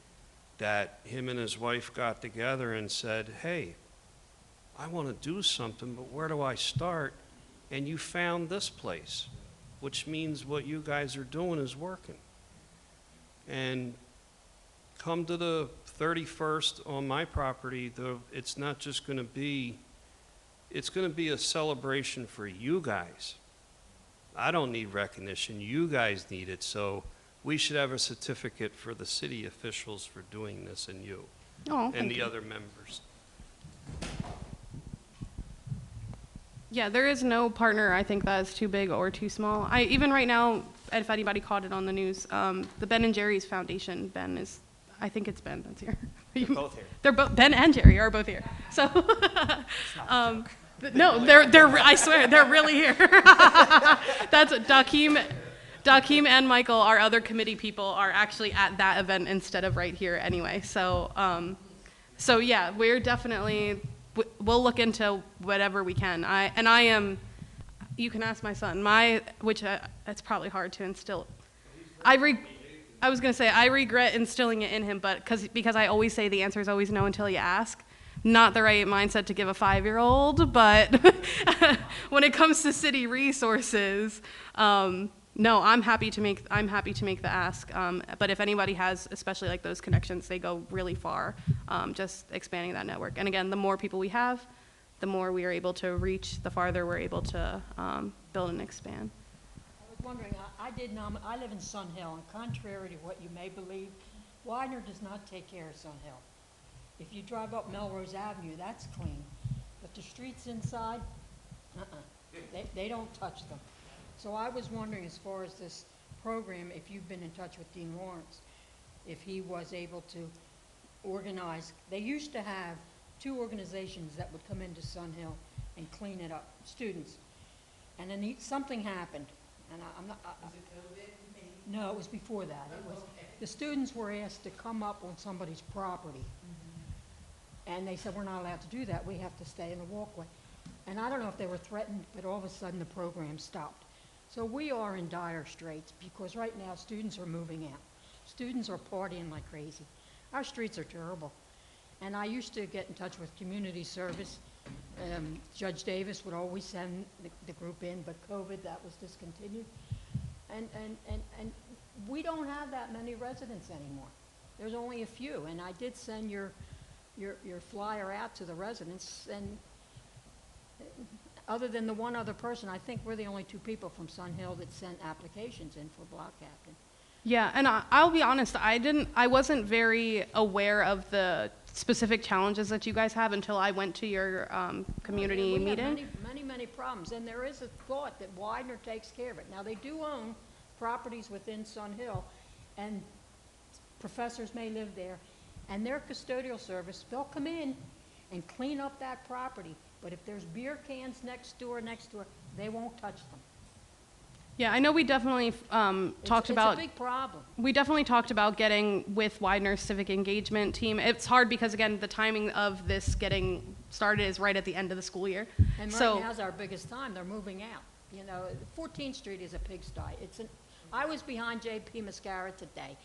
that him and his wife got together and said, hey, I want to do something, but where do I start? And you found this place, which means what you guys are doing is working. And come to the 31st on my property, it's not just going to be, it's going to be a celebration for you guys. I don't need recognition. You guys need it. So we should have a certificate for the city officials for doing this and you Oh, and the other members. Yeah, there is no partner, I think, that is too big or too small. Even right now, if anybody caught it on the news, the Ben and Jerry's Foundation, Ben is, I think it's Ben that's here. They're both here. They're both, Ben and Jerry are both here. So, no, they're, I swear, they're really here. That's Dakeem and Michael, our other committee people, are actually at that event instead of right here anyway. So, so yeah, we're definitely, we'll look into whatever we can. I am, you can ask my son, which it's probably hard to instill. I was going to say, I regret instilling it in him, but because I always say the answer is always no until you ask. Not the right mindset to give a 5-year-old, but when it comes to city resources, no, No, I'm happy to make the ask. But if anybody has, especially like those connections, they go really far. Just expanding that network. And again, the more people we have, the more we are able to reach, the farther we're able to build and expand. I was wondering, I live in Sun Hill, and contrary to what you may believe, Widener does not take care of Sun Hill. If you drive up Melrose Avenue, that's clean. But the streets inside, they don't touch them. So I was wondering, as far as this program, if you've been in touch with Dean Lawrence, if he was able to organize, they used to have 2 organizations that would come into Sun Hill and clean it up, students. And then something happened, and I'm not. Was it COVID? No, it was before that. It was, the students were asked to come up on somebody's property. And they said, we're not allowed to do that. We have to stay in the walkway. And I don't know if they were threatened, but all of a sudden the program stopped. So we are in dire straits because right now students are moving out. Students are partying like crazy. Our streets are terrible. And I used to get in touch with community service. Judge Davis would always send the group in, but COVID, that was discontinued. And we don't have that many residents anymore. There's only a few, and I did send your flyer out to the residents, and other than the one other person, I think we're the only 2 people from Sun Hill that sent applications in for block captain. Yeah, and I'll be honest, I wasn't very aware of the specific challenges that you guys have until I went to your community We meeting. have many problems, and there is a thought that Widener takes care of it. Now, they do own properties within Sun Hill, and professors may live there, and their custodial service, they'll come in and clean up that property, but if there's beer cans next door, they won't touch them. Yeah, I know we definitely talked about. It's a big problem. We definitely talked about getting with Widener's civic engagement team. It's hard because, again, the timing of this getting started is right at the end of the school year. And So- right now's our biggest time. They're moving out. You know, 14th Street is a pigsty. I was behind J.P. Mascara today,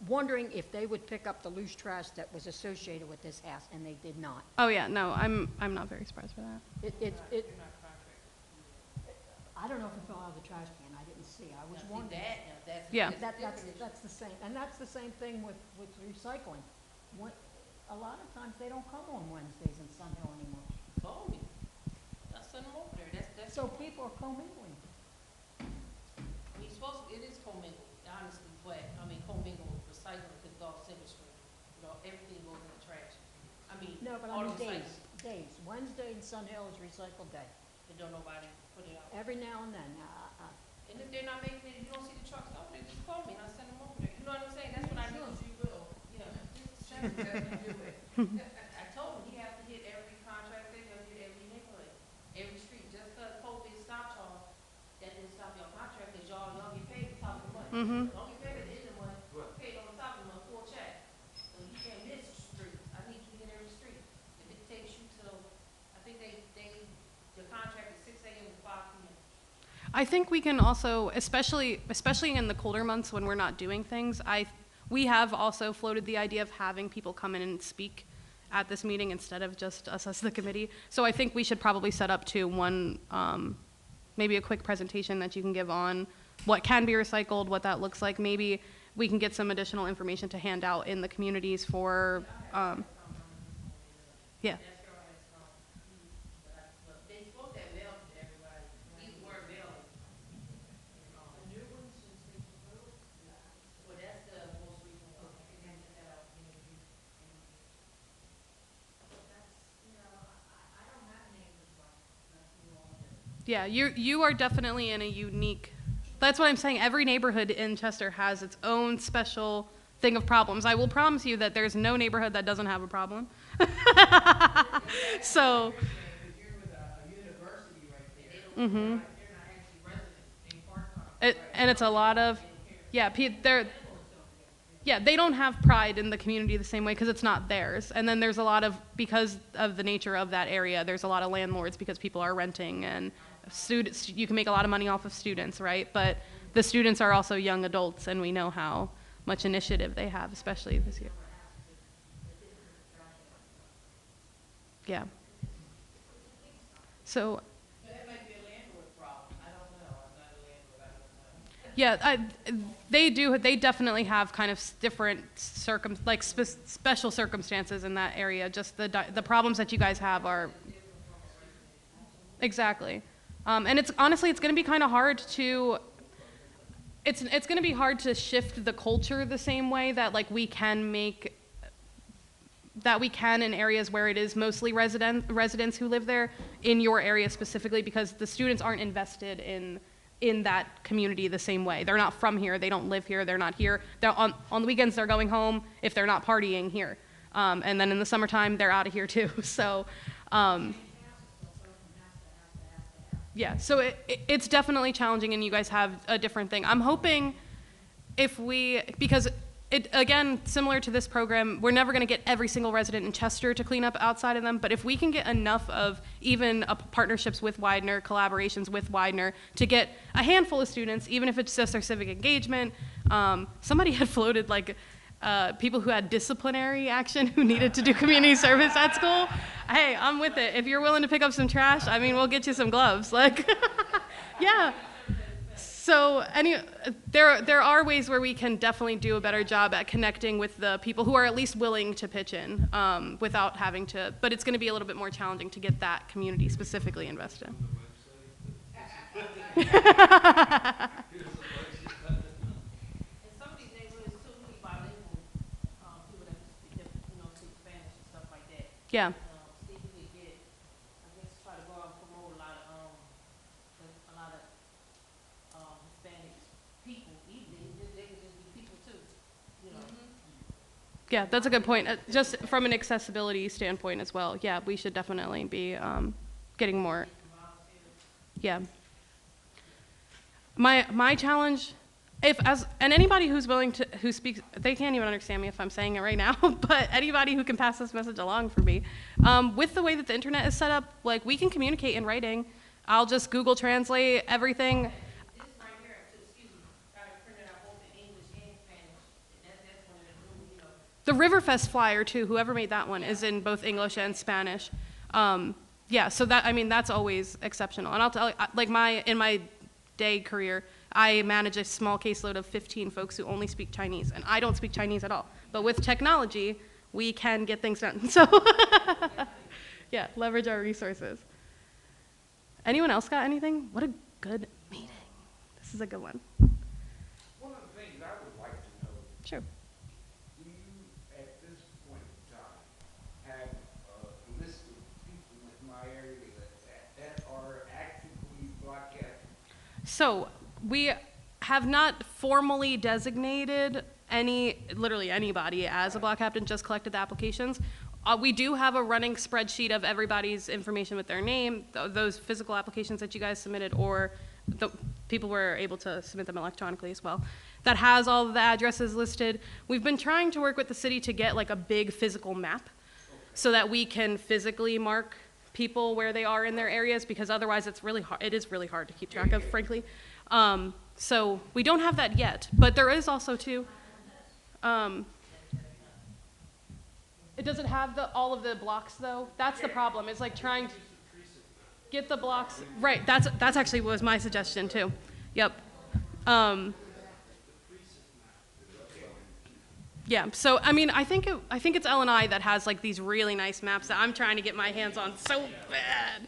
wondering if they would pick up the loose trash that was associated with this house, and they did not. Oh yeah, no, I'm not very surprised by that. I don't know if it fell out of the trash can. I didn't see. I was wondering. Yeah. That's the same, and that's the same thing with recycling. A lot of times they don't come on Wednesdays in Sun Hill anymore. Told me. I sent them over there. That's. So people are commingling. We supposed, it is commingled, honestly, but, I mean, commingled with recycling, because it's all single stream. You know, everything goes in the trash. I mean, No, but all I the mean recycling. days. Wednesday in Sun Hill is recycle day. But don't nobody put it out. Every now and then. And if they're not making it, you don't see the trucks over there, just call me and I'll send them over there. You know what I'm saying? That's what I do. You will. Yeah, just send them, do it. I told him he has to hit every contract, they have to hit every neighborhood, every street. Just because COVID stopped y'all, that didn't stop your contract, because y'all get paid the top of the month. Don't get paid at the end of the month, paid on the top of the month, full check. So you can't miss streets. I need you to hit every street. If it takes you till, I think the contract is 6 a.m. to 5 p.m. I think we can also, especially in the colder months when we're not doing things, we have also floated the idea of having people come in and speak at this meeting instead of just us as the committee. So I think we should probably set up one, maybe a quick presentation that you can give on what can be recycled, what that looks like. Maybe we can get some additional information to hand out in the communities for, yeah. They spoke that mail to everybody. These were mailing. The new ones since they approved? Well, that's the most recent one. I think they sent that out. Yeah, you are definitely in a unique, that's what I'm saying. Every neighborhood in Chester has its own special thing of problems. I will promise you that there's no neighborhood that doesn't have a problem. So. You're with a university right there. They're not actually residents in part-time. And it's a lot of, yeah, they don't have pride in the community the same way because it's not theirs. And then there's a lot of, because of the nature of that area, there's a lot of landlords because people are renting, and students, you can make a lot of money off of students, right? But the students are also young adults, and we know how much initiative they have, especially this year. Yeah. So. That might be a landlord problem. I don't know. I'm not a landlord. I don't know. Yeah, they do. They definitely have kind of different special circumstances in that area. Just the problems that you guys have are exactly, and it's honestly it's going to be kind of hard to. It's going to be hard to shift the culture the same way that like we can in areas where it is mostly residents who live there in your area specifically, because the students aren't invested in that community the same way. They're not from here, they don't live here, they're not here. They're on the weekends they're going home if they're not partying here. And then in the summertime they're out of here too. So yeah, so it's definitely challenging, and you guys have a different thing. I'm hoping because it, again, similar to this program, we're never going to get every single resident in Chester to clean up outside of them, but if we can get enough of even partnerships with Widener, collaborations with Widener, to get a handful of students, even if it's just their civic engagement. Somebody had floated like people who had disciplinary action who needed to do community service at school. Hey, I'm with it. If you're willing to pick up some trash, I mean, we'll get you some gloves. Like, yeah. So there are ways where we can definitely do a better job at connecting with the people who are at least willing to pitch in without having to, but it's going to be a little bit more challenging to get that community specifically invested. In some of these neighborhoods too, we need bilingual people that speak Spanish and stuff like that. Yeah. See if we can get, I guess, try to go out and promote a lot of Hispanic people. Even they could just be people too, you know. Yeah, that's a good point. Just from an accessibility standpoint as well. Yeah, we should definitely be getting more. Yeah. My challenge, and anybody who's willing to, who speaks, they can't even understand me if I'm saying it right now, but anybody who can pass this message along for me, with the way that the internet is set up, like we can communicate in writing. I'll just Google Translate everything. This right here, excuse me, I printed out both in English and Spanish. That's one of the new, you know. The Riverfest flyer too, whoever made that one, is in both English and Spanish. Yeah, so that, I mean, that's always exceptional. And I'll tell you, like in my day career, I manage a small caseload of 15 folks who only speak Chinese, and I don't speak Chinese at all. But with technology, we can get things done. So yeah, leverage our resources. Anyone else got anything? What a good meeting. This is a good one. One of the things I would like to know, Sure. do you, at this point in time, have a list of people in my area that are actively broadcasting? So we have not formally designated literally anybody as a block captain, just collected the applications. We do have a running spreadsheet of everybody's information with their name, those physical applications that you guys submitted, or the people were able to submit them electronically as well. That has all of the addresses listed. We've been trying to work with the city to get like a big physical map so that we can physically mark people where they are in their areas, because otherwise it's really hard. It is really hard to keep track of, frankly. So we don't have that yet, but there is also too. It doesn't have all of the blocks though. That's the problem. It's like trying to get the blocks right. That's actually was my suggestion too. Yep. Yeah. So I mean, I think it's LNI that has like these really nice maps that I'm trying to get my hands on so bad.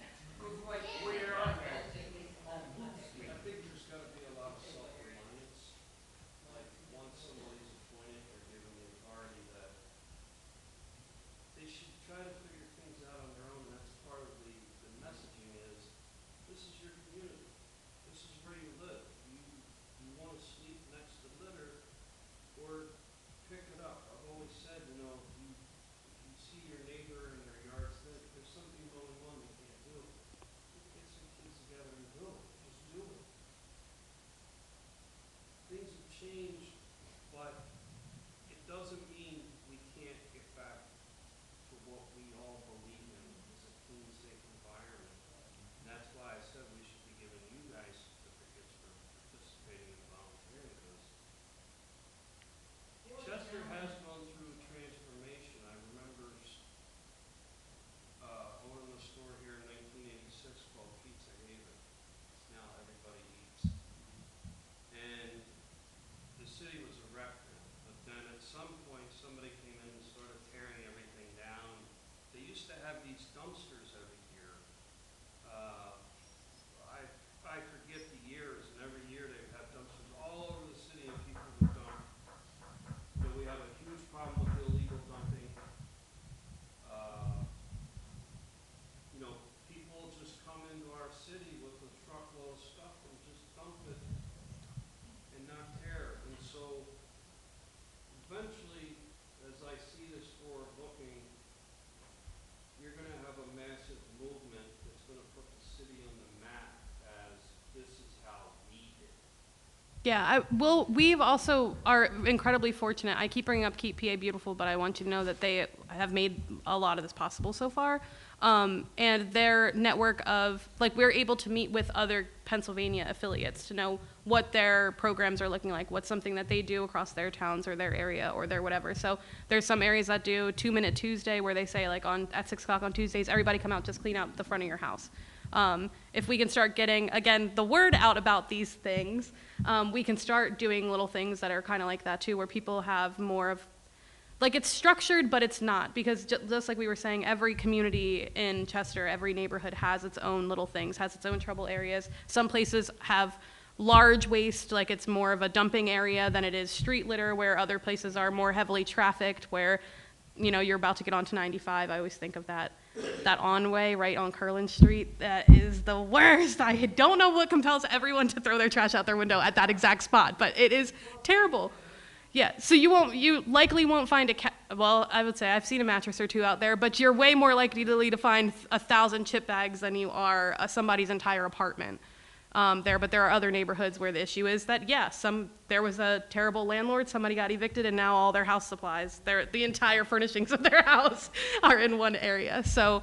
used to have these dumpsters every year. I forget the years, and every year they've had dumpsters all over the city and people would dump. You know, we have a huge problem with illegal dumping. You know, people just come into our city with a truckload of stuff and just dump it and not care. And so eventually, as I see this forward looking, you're gonna have a massive movement that's gonna put the city on the map as this is how we did it. Yeah, we've also are incredibly fortunate. I keep bringing up Keep PA Beautiful, but I want you to know that they have made a lot of this possible so far. And their network of, like, we're able to meet with other Pennsylvania affiliates to know what their programs are looking like, what's something that they do across their towns or their area or their whatever. So there's some areas that do 2 Minute Tuesday where they say, like, at 6 o'clock on Tuesdays, everybody come out, just clean out the front of your house. If we can start getting, again, the word out about these things, we can start doing little things that are kind of like that too, where people have more of, like, it's structured, but it's not, because just like we were saying, every community in Chester, every neighborhood has its own little things, has its own trouble areas. Some places have large waste, like it's more of a dumping area than it is street litter, where other places are more heavily trafficked, where, you know, you're about to get onto 95. I always think of that on-way right on Curlin Street. That is the worst. I don't know what compels everyone to throw their trash out their window at that exact spot, but it is terrible. Yeah, so you likely won't find well, I would say I've seen a mattress or two out there, but you're way more likely to find 1,000 chip bags than you are somebody's entire apartment there. But there are other neighborhoods where the issue is that, yeah, there was a terrible landlord, somebody got evicted, and now all their house supplies, the entire furnishings of their house are in one area. So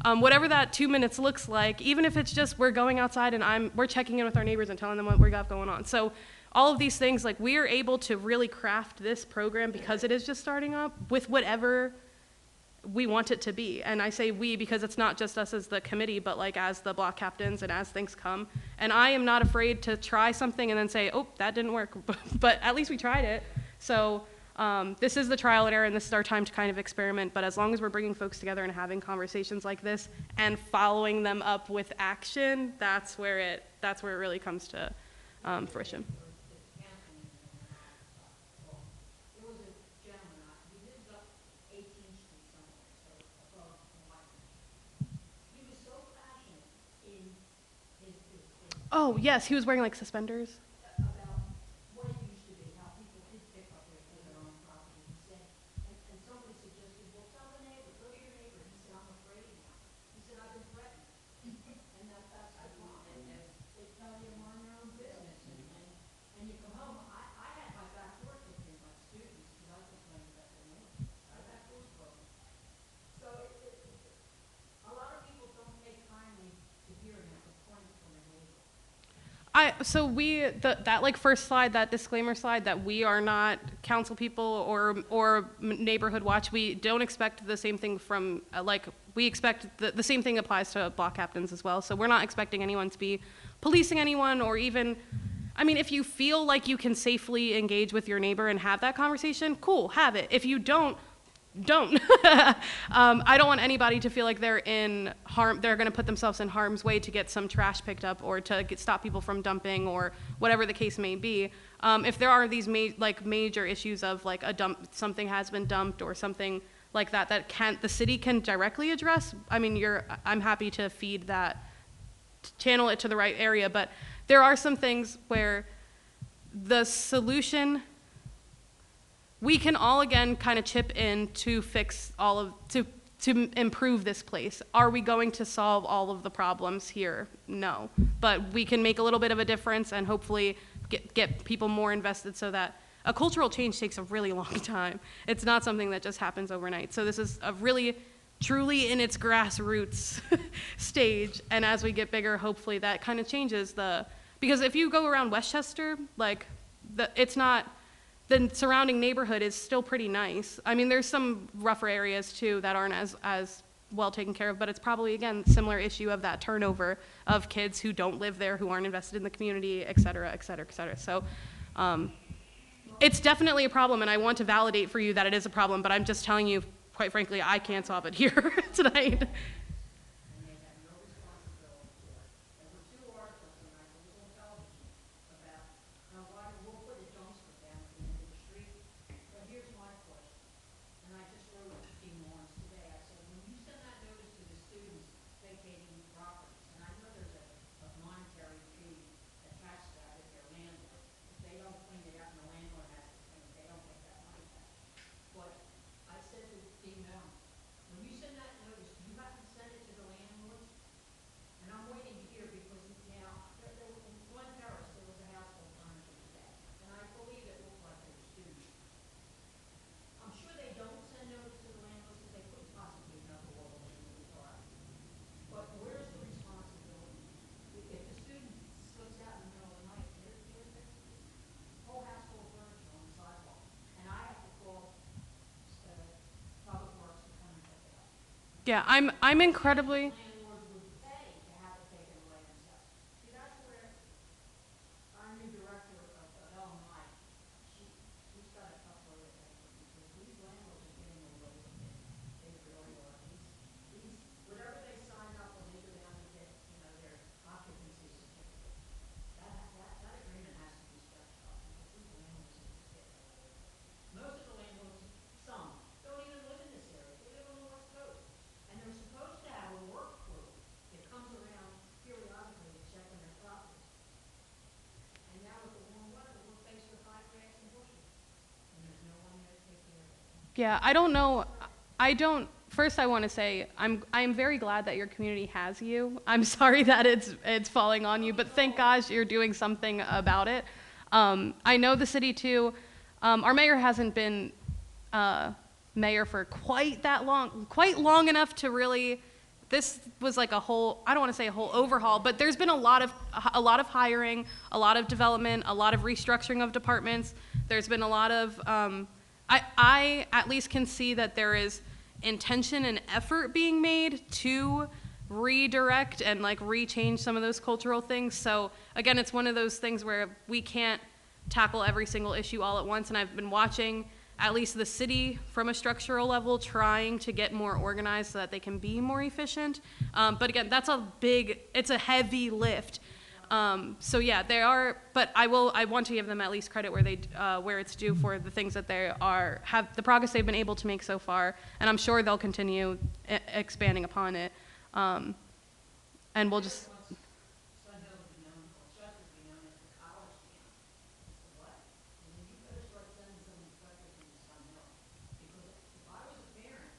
whatever that 2 minutes looks like, even if it's just we're going outside and we're checking in with our neighbors and telling them what we got going on. So all of these things, like, we are able to really craft this program because it is just starting up with whatever we want it to be. And I say we because it's not just us as the committee, but like as the block captains and as things come. And I am not afraid to try something and then say, oh, that didn't work, but at least we tried it. So this is the trial and error, and this is our time to kind of experiment. But as long as we're bringing folks together and having conversations like this and following them up with action, that's where it really comes to fruition. There was a gentleman, he lives up 18th Street somewhere, so above White. He was so passionate in his Oh, yes, he was wearing like suspenders. about what it used to be, how people did pick up their own property. He said, and somebody suggested, well, tell the neighbor, go to your neighbor. He said, I'm afraid now. He said, I've been threatened. And that's the problem. And they tell you to mind your own business. And you come home. I had my back door kicked in by students because I complained about the noise. My back door's broken. So a lot of people don't take kindly to hearing a complaint from a neighbor. So that like first slide, that disclaimer slide, that we are not council people or neighborhood watch. We don't expect the same thing from we expect the same thing applies to block captains as well. So we're not expecting anyone to be policing anyone, or even, I mean, if you feel like you can safely engage with your neighbor and have that conversation, cool, have it. If you don't. I don't want anybody to feel like they're in harm. They're going to put themselves in harm's way to get some trash picked up or to stop people from dumping or whatever the case may be. If there are these major issues of like something has been dumped or something like that the city can directly address. I mean, I'm happy to feed that, channel it to the right area. But there are some things where the solution. We can all, again, kind of chip in to fix to improve this place. Are we going to solve all of the problems here? No. But we can make a little bit of a difference and hopefully get people more invested, so that a cultural change takes a really long time. It's not something that just happens overnight. So this is a really, truly in its grassroots stage. And as we get bigger, hopefully that kind of changes because if you go around Westchester, the surrounding neighborhood is still pretty nice. I mean, there's some rougher areas too that aren't as well taken care of, but it's probably, again, similar issue of that turnover of kids who don't live there, who aren't invested in the community, et cetera, et cetera, et cetera. So it's definitely a problem, and I want to validate for you that it is a problem, but I'm just telling you quite frankly, I can't solve it here tonight. And they have no responsibility for it. There were two articles tonight that was on television about why we'll put a dumpster down at the end of the street. But here's my question, and I just wrote to Dean Lawrence today. I said, when you send that notice to the students vacating properties, and I know there's a monetary fee attached to that if they're landlord. If they don't clean it up and the landlord has to clean it, they don't get that money back. But I said to Dean Lawrence, when you send that notice, do you have to send it to the landlords? And I'm waiting to hear because now, in Glen Terrace, there was a house full of furniture today, and I believe it looked like it was students. I'm sure they don't send notice to the landlords because they couldn't possibly know who all the landlords are. But where's the responsibility? If the student slips out in the middle of the night, there's a whole house full of furniture on the sidewalk, and I have to call, Public Works to come and pick it up. Yeah, I'm incredibly. Landlords would pay to have it taken away themselves. See, that's where our new director of LMI, she's got a tough road ahead of her because these landlords are getting away with it. They really are. Whatever they sign up when they go down to get, their occupancy certificate, that agreement has to be stretched out because these landlords are just getting away with it. Most of the landlords, some, don't even live in this area. They live on the West Coast. And they're supposed to have a work crew that comes around periodically to check on their properties. And now with the warm weather, we're faced with high grass and bushes. And there's no one there to take care of it. Yeah, I don't know. First, I want to say I'm very glad that your community has you. I'm sorry that it's falling on you, but thank gosh you're doing something about it. I know the city too. Our mayor hasn't been mayor for quite long enough to really. This was like a whole. I don't want to say a whole overhaul, but there's been a lot of hiring, a lot of development, a lot of restructuring of departments. There's been a lot of. I at least can see that there is intention and effort being made to redirect and like rechange some of those cultural things. So again, it's one of those things where we can't tackle every single issue all at once. And I've been watching at least the city from a structural level trying to get more organized so that they can be more efficient. But again, it's a heavy lift. So yeah, they are, but I want to give them at least credit where it's due for the things that they have the progress they've been able to make so far, and I'm sure they'll continue expanding upon it. And we'll just. Sun Hill would be known, or Chester would be known as the college town. What? I mean, you better start sending some inspectors into Sun Hill. Because if I was a parent,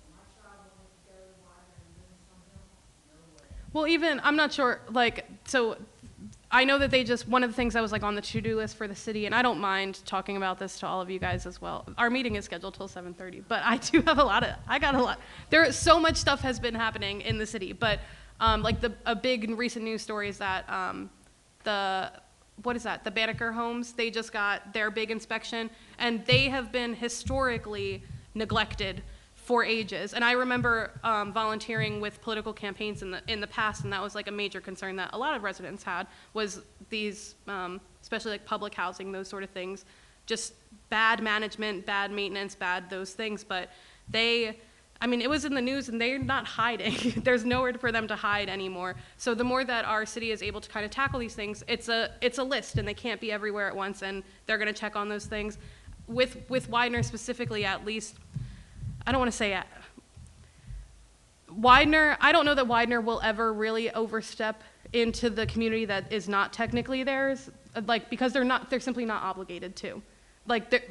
and my child wanted to go to Widener and live in Sun Hill, no way. Well, even, I'm not sure, so I know that one of the things that was on the to-do list for the city, and I don't mind talking about this to all of you guys as well. Our meeting is scheduled till 7:30, but I do have I got a lot. So much stuff has been happening in the city, but a big recent news story is that the Banneker homes, they just got their big inspection, and they have been historically neglected for ages. And I remember volunteering with political campaigns in the past, and that was a major concern that a lot of residents had, was these, especially public housing, those sort of things, just bad management, bad maintenance, bad those things. But it was in the news, and they're not hiding. There's nowhere for them to hide anymore. So the more that our city is able to kind of tackle these things, it's a list, and they can't be everywhere at once, and they're going to check on those things. With Widener specifically, at least, I don't want to say Widener, I don't know that Widener will ever really overstep into the community that is not technically theirs, because they're simply not obligated to. They're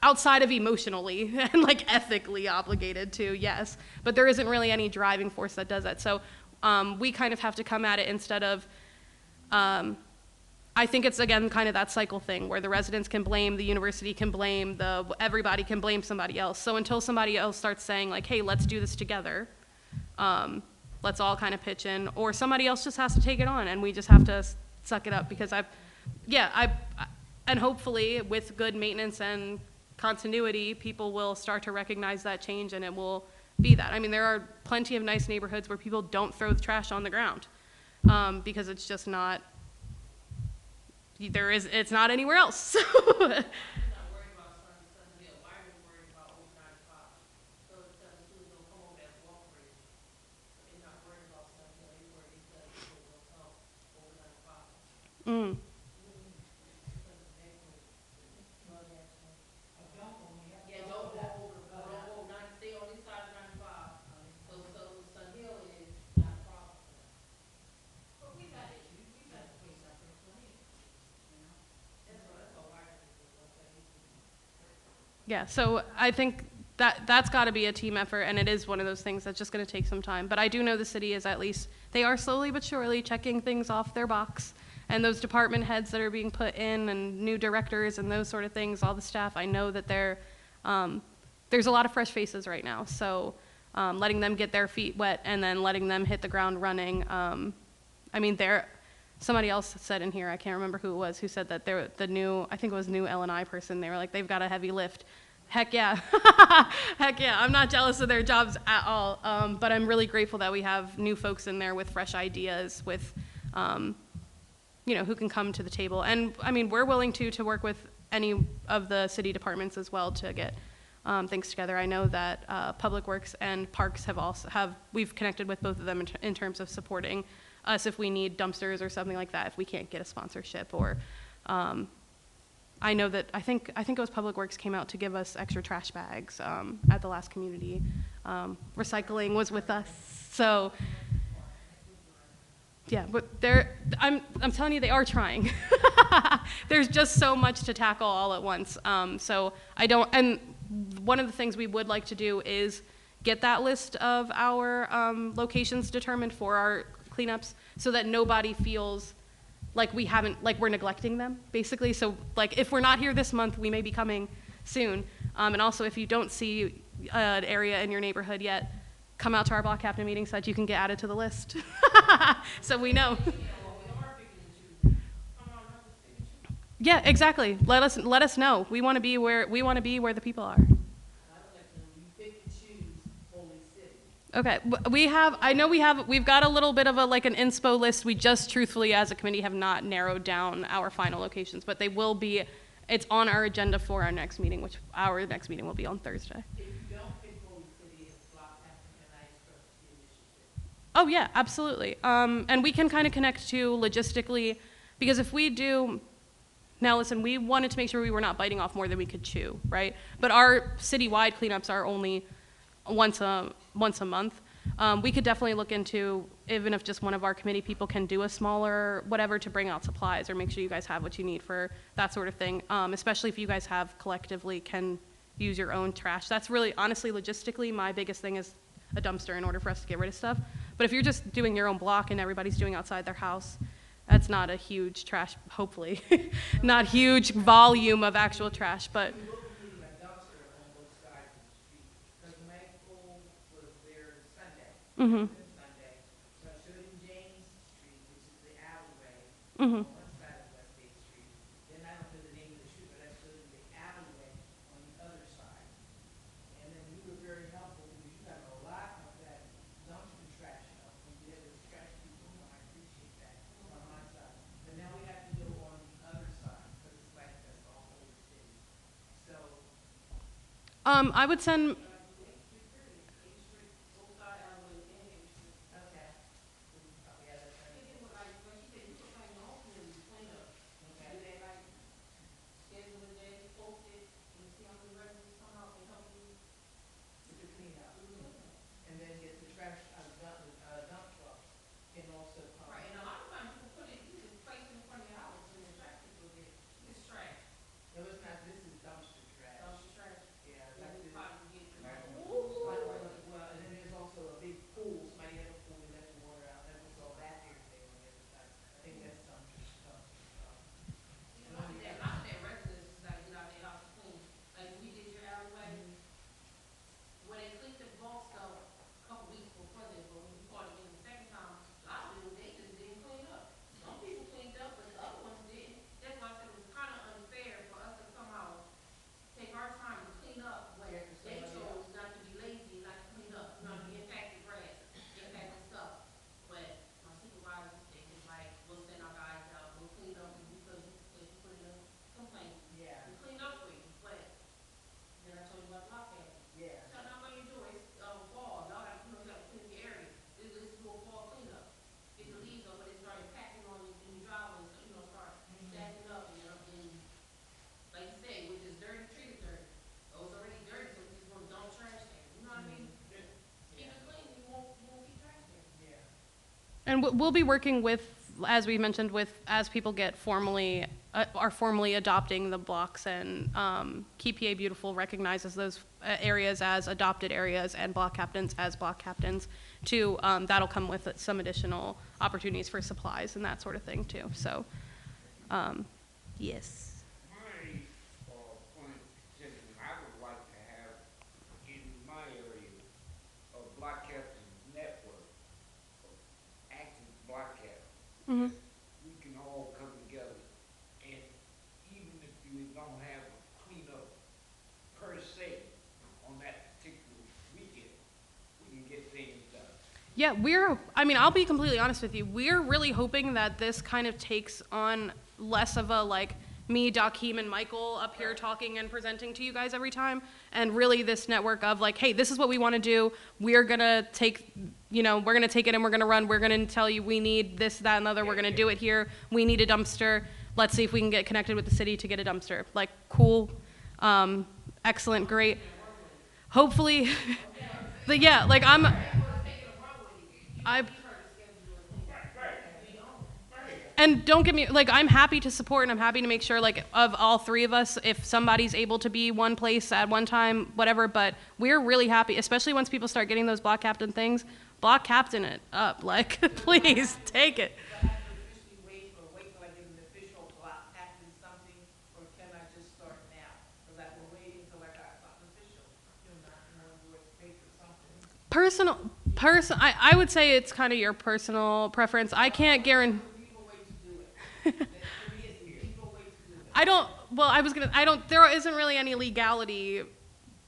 outside of emotionally and ethically obligated to, yes, but there isn't really any driving force that does that. So we kind of have to come at it instead of, I think it's, again, kind of that cycle thing where the residents can blame, the university can blame, everybody can blame somebody else. So until somebody else starts saying, hey, let's do this together, let's all kind of pitch in, or somebody else just has to take it on, and we just have to suck it up, because and hopefully with good maintenance and continuity, people will start to recognize that change, and it will be that. There are plenty of nice neighborhoods where people don't throw the trash on the ground, because it's just not, it's not anywhere else. I'm not worried about Sun Hill. Why are we worried about Oak Ridge College? Yeah, so I think that's got to be a team effort, and it is one of those things that's just going to take some time. But I do know the city is at least, they are slowly but surely checking things off their box. And those department heads that are being put in, and new directors and those sort of things, all the staff, I know that there's a lot of fresh faces right now. So letting them get their feet wet and then letting them hit the ground running. I mean, somebody else said in here, I can't remember who it was, who said that the new, I think it was new L&I person, they were like, they've got a heavy lift. Heck yeah. Heck yeah. I'm not jealous of their jobs at all. But I'm really grateful that we have new folks in there with fresh ideas, with, who can come to the table. And I mean, we're willing to work with any of the city departments as well to get things together. I know that Public Works and Parks we've connected with both of them in terms of supporting us if we need dumpsters or something like that, if we can't get a sponsorship, or I know that I think it was Public Works came out to give us extra trash bags at the last community. Recycling was with us, so yeah. But I'm telling you, they are trying. There's just so much to tackle all at once. So and one of the things we would like to do is get that list of our locations determined for our cleanups, so that nobody feels like we're neglecting them, basically. So like if we're not here this month, we may be coming soon. And also if you don't see an area in your neighborhood yet, come out to our block captain meeting so that you can get added to the list. So we know. Yeah, exactly. Let us know. We want to be where the people are. Okay, we've got a little bit of an inspo list. We just truthfully as a committee have not narrowed down our final locations, but it's on our agenda for our next meeting, which our next meeting will be on Thursday. If you don't pick Holy City as block captain, can I express the initiative? Oh yeah, absolutely. And we can kind of connect to logistically, because if we do, now listen, we wanted to make sure we were not biting off more than we could chew, right? But our citywide cleanups are only once a month. We could definitely look into, even if just one of our committee people can do a smaller whatever to bring out supplies or make sure you guys have what you need for that sort of thing, especially if you guys collectively can use your own trash. That's really, honestly, logistically, my biggest thing is a dumpster in order for us to get rid of stuff. But if you're just doing your own block and everybody's doing outside their house, that's not a huge trash, hopefully, not huge volume of actual trash, but mm-hmm. Sunday. So I showed him James Street, which is the alleyway, Mm-hmm. on one side of West 8th Street. Then I don't know the name of the street, but I showed him the alleyway on the other side. And then you were very helpful because you got a lot of that dumpster trash up. And you had those trash people, I appreciate that, on my side. But now we have to go on the other side, because it's like that's all over the city. So, I would send. And we'll be working with, as we mentioned, as people get formally are formally adopting the blocks, and Keep PA Beautiful recognizes those areas as adopted areas and block captains as block captains too. That'll come with some additional opportunities for supplies and that sort of thing too. So, yes. My point of contention, I would like to have in my area a block captain network of active block captains. Mhm. We can all come together, and even if you don't have a cleanup per se on that particular weekend, we can get things done. Yeah, I mean, I'll be completely honest with you. We're really hoping that this kind of takes on less of a like me, Dakeem, and Michael up here talking and presenting to you guys every time, and really this network of like, hey, this is what we want to do. We're gonna take, we're gonna take it and we're gonna run. We're gonna tell you we need this, that, and the other. We're gonna do it here. We need a dumpster. Let's see if we can get connected with the city to get a dumpster. Like, cool, excellent, great. Hopefully, yeah, like and don't get me, like, I'm happy to support and I'm happy to make sure, like, of all three of us, if somebody's able to be one place at one time, whatever, but we're really happy, especially once people start getting those block captain things, block captain it up, like, please, take it. Do I have to officially wait till I get an official block captain something, or can I just start now? Because I've been waiting till I got something official, knocking on doors, paper, something. I would say it's kind of your personal preference. I can't guarantee. There isn't really any legality,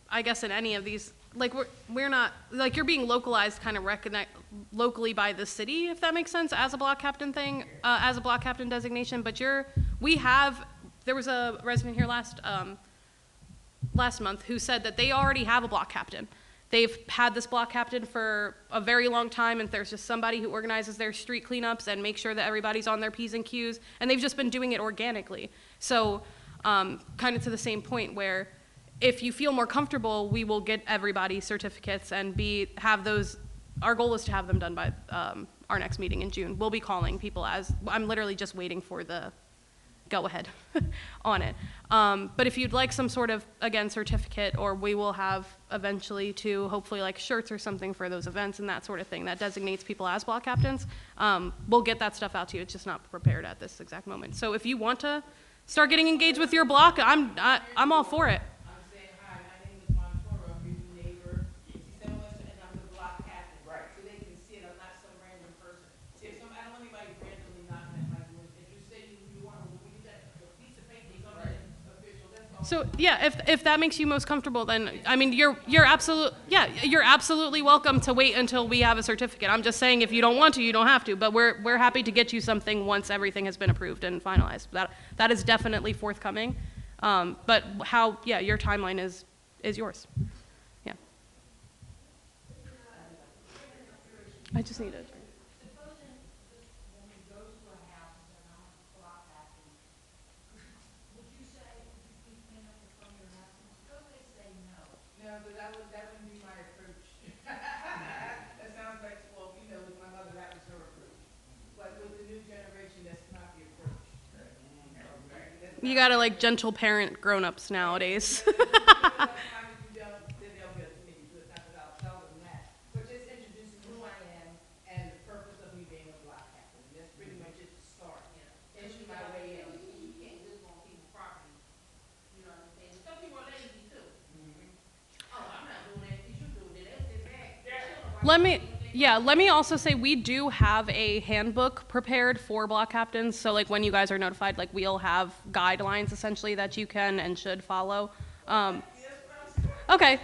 I guess, in any of these. Like, we're not, like, you're being localized kind of recognized locally by the city, if that makes sense, as a block captain thing, as a block captain designation. But there was a resident here last month who said that they already have a block captain. They've had this block captain for a very long time, and there's just somebody who organizes their street cleanups and makes sure that everybody's on their P's and Q's, and they've just been doing it organically. So kind of to the same point where if you feel more comfortable, we will get everybody certificates and have those. Our goal is to have them done by our next meeting in June. We'll be calling people I'm literally just waiting for the go ahead on it. But if you'd like some sort of, again, certificate, or we will have eventually to hopefully like shirts or something for those events and that sort of thing that designates people as block captains, we'll get that stuff out to you. It's just not prepared at this exact moment. So if you want to start getting engaged with your block, I'm all for it. I'm saying, hi, my name is Montoro, I'm your new neighbor, and I'm the block captain. Right. So they can see it, I'm not some random person. See, I don't want anybody randomly knocking at my door. If you say you want to, we get that piece of paper, something official, that's all. So yeah, if that makes you most comfortable, then I mean you're absolutely welcome to wait until we have a certificate. I'm just saying if you don't want to, you don't have to. But we're happy to get you something once everything has been approved and finalized. That is definitely forthcoming. But your timeline is yours. Yeah. I just need it. No, but that wouldn't be my approach. That sounds like, well, with my mother, that was her approach. But with the new generation, that's not the approach. You gotta like gentle parent grown-ups nowadays. Then they'll get me to do it, not that I'll tell them that. But just introducing who I am and the purpose of me being a block captain. That's pretty much it to start. Issue my way in. You can't live on people's property. You know what I'm saying? Some people are lazy too. Oh, I'm not doing that. You should do it. They'll sit back. Let me also say we do have a handbook prepared for block captains. So like when you guys are notified, like we'll have guidelines essentially that you can and should follow. Okay.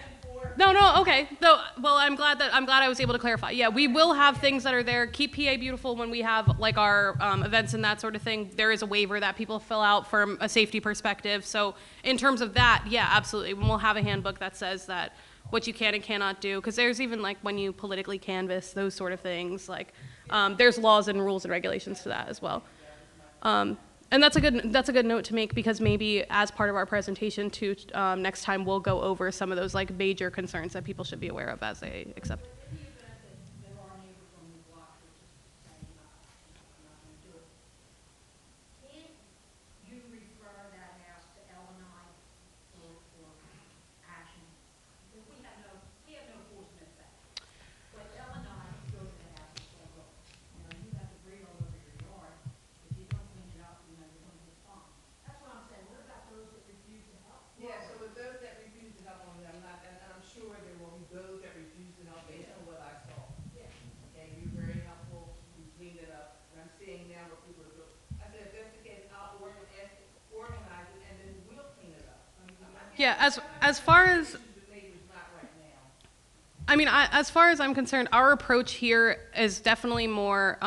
No, okay. Well, I'm glad I was able to clarify. Yeah, we will have things that are there. Keep PA Beautiful when we have like our events and that sort of thing. There is a waiver that people fill out from a safety perspective. So in terms of that, yeah, absolutely. We'll have a handbook that says that what you can and cannot do, because there's even like when you politically canvass, those sort of things, like there's laws and rules and regulations to that as well. And that's a good note to make, because maybe as part of our presentation too, next time we'll go over some of those like major concerns that people should be aware of as they accept. You Yeah, as far as I mean, as far as I'm concerned, our approach here is definitely more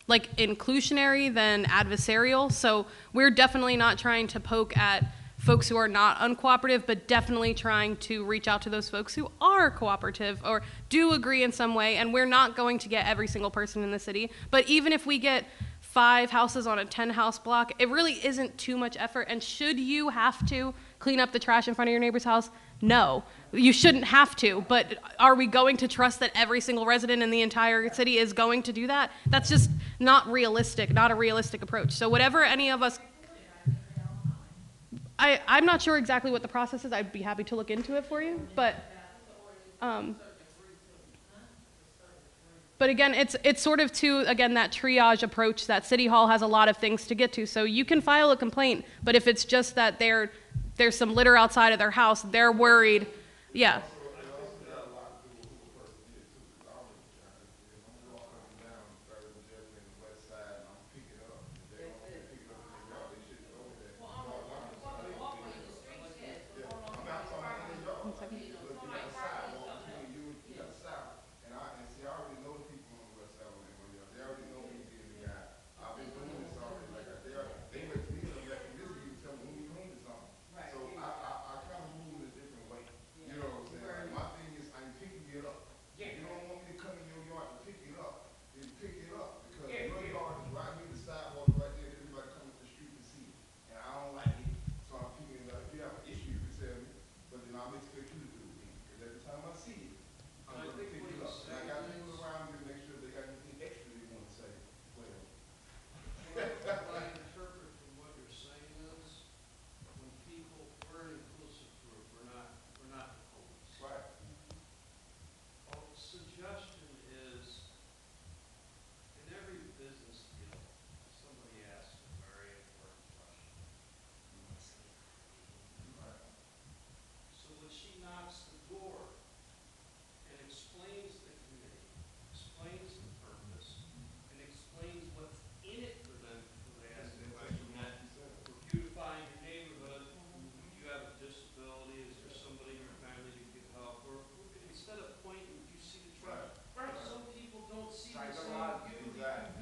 like inclusionary than adversarial. So we're definitely not trying to poke at folks who are not uncooperative, but definitely trying to reach out to those folks who are cooperative or do agree in some way. And we're not going to get every single person in the city. But even if we get 5 houses on a 10-house block, it really isn't too much effort. And should you have to clean up the trash in front of your neighbor's house? No, you shouldn't have to, but are we going to trust that every single resident in the entire city is going to do that? That's just not realistic, not a realistic approach. So whatever any of us, I'm not sure exactly what the process is. I'd be happy to look into it for you, but again, it's sort of again, that triage approach that City Hall has a lot of things to get to. So you can file a complaint, but if it's just that there's some litter outside of their house, they're worried. Yeah.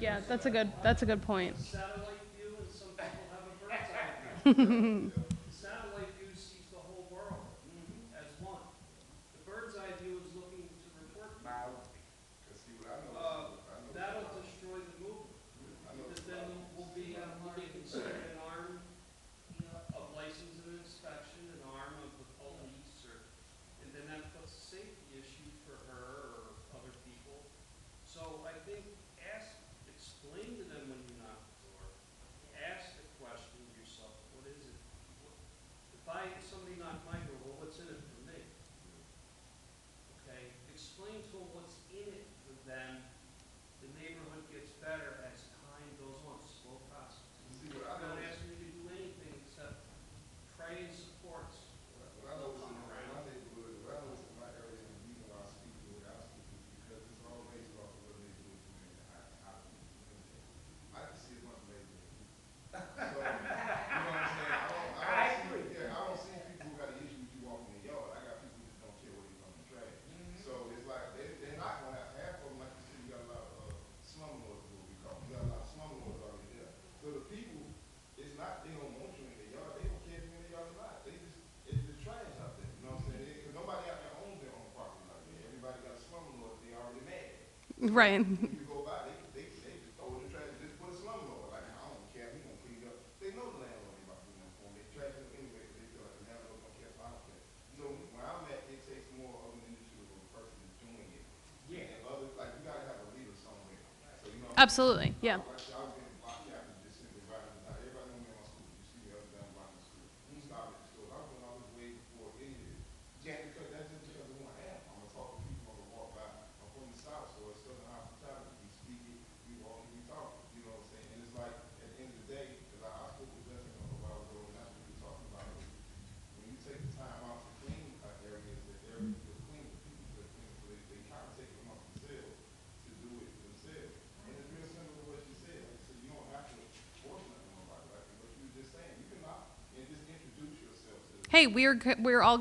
Yeah, that's a good point. Satellite view, and some people have a bird's eye view. The satellite view sees the whole world as one. The bird's eye view is looking to report people. That'll destroy the movement, because then we'll be considered an arm of license and inspection, an arm of the police, and then that puts a safety issue for her or other people. So I think explain to them when you knock the door. Ask the question yourself, what is it? If somebody knocked my door, well, what's in it for me? Okay? Explain to them what's in it for them. The neighborhood gets better as time goes on. Slow process. Don't ask me to do anything except pray and support. Right. You go by, they just throw it in the trash, just put a slumlord. Like, I don't care, he gonna clean it up. They know the landlord ain't about to do nothing for them. They trash it anyway, because they feel like the landlord don't care, so I don't care. So when I'm at, it takes more of an initiative of a person that's doing it. Yeah. And others, like, you gotta have a leader somewhere. So, you know. Absolutely. Yeah. Like, I was getting blocked out and just simply right in the night. Everybody know me on my school. You see me up down blocking the school. You stop at the store. I was doing all this way before any of this. Yeah. Because that's just because of who I am. I'm gonna talk to people, I'm gonna walk by. I'm from the South, so it's Southern hospitality. We speak it, we walk it, we talk it. You know what I'm saying? And it's like, at the end of the day, because I spoke with Justin a while ago, and that's what we were talking about. When you take the time out to clean areas, that areas feel clean, people feel clean, so they kind of take it amongst themselves to do it themselves. And it's real simple to what she said. hey, we're all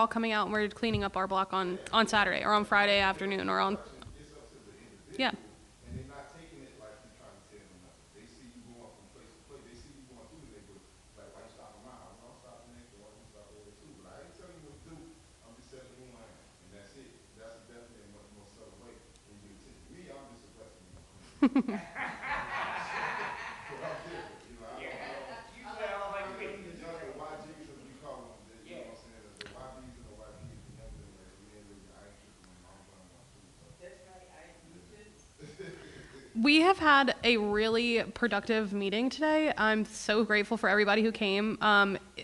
coming out and we're cleaning up our block on Saturday or on Friday afternoon or on, yeah. And they're not taking it like you're trying to tell them nothing. They see you going from place to place. They see you going through the neighborhood. Like, why you stopping my house? No, I'm stopping next door. I'm stopping over there too. But I ain't telling you what to do. I'm just telling you who I am. And that's it. That's definitely a much more subtle way when you get attention. Me, I'm just aggressive. But I'm different. You know, You sound like me. the YGs, as we call them, you know what I'm saying? The YBs and the YPs, the young generation, we ain't really, I ain't tripping on my own too. So. That's right, I, you too. We have had a really productive meeting today. I'm so grateful for everybody who came.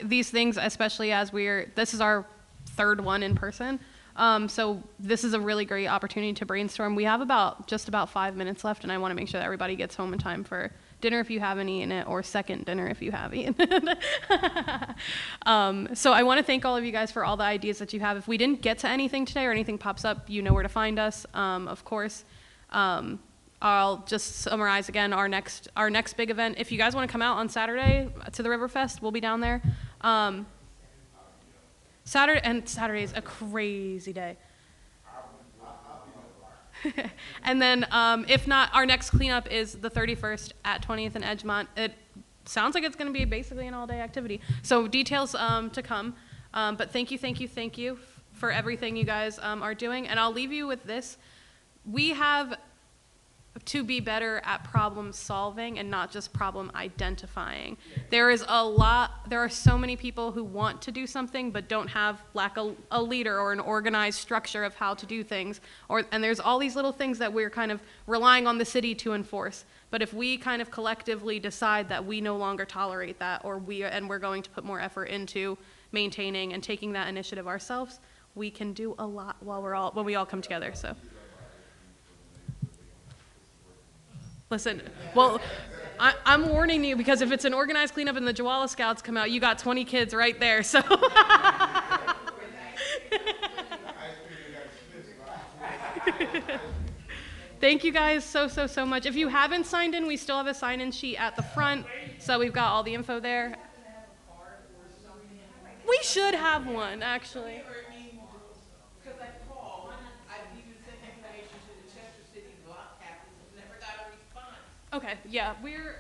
These things, especially as this is our third one in person. So this is a really great opportunity to brainstorm. We have just about 5 minutes left, and I want to make sure that everybody gets home in time for dinner if you haven't eaten it, or second dinner if you have eaten it. So I want to thank all of you guys for all the ideas that you have. If we didn't get to anything today or anything pops up, you know where to find us, of course. I'll just summarize again our next big event. If you guys want to come out on Saturday to the Riverfest, we'll be down there. Saturday is a crazy day. And then if not, our next cleanup is the 31st at 20th and Edgemont. It sounds like it's going to be basically an all-day activity. So details to come. But thank you for everything you guys are doing. And I'll leave you with this. We have to be better at problem solving and not just problem identifying. There are so many people who want to do something but don't have a leader or an organized structure of how to do things. And there's all these little things that we're kind of relying on the city to enforce. But if we kind of collectively decide that we no longer tolerate that, and we're going to put more effort into maintaining and taking that initiative ourselves, we can do a lot when we all come together. So. Listen, well, I'm warning you, because if it's an organized cleanup and the Jawala Scouts come out, you got 20 kids right there, so. Thank you guys so much. If you haven't signed in, we still have a sign-in sheet at the front, so we've got all the info there. We should have one, actually. Because I called, I've even sent information to the Chester City block captains, never got a response. Okay, yeah, we're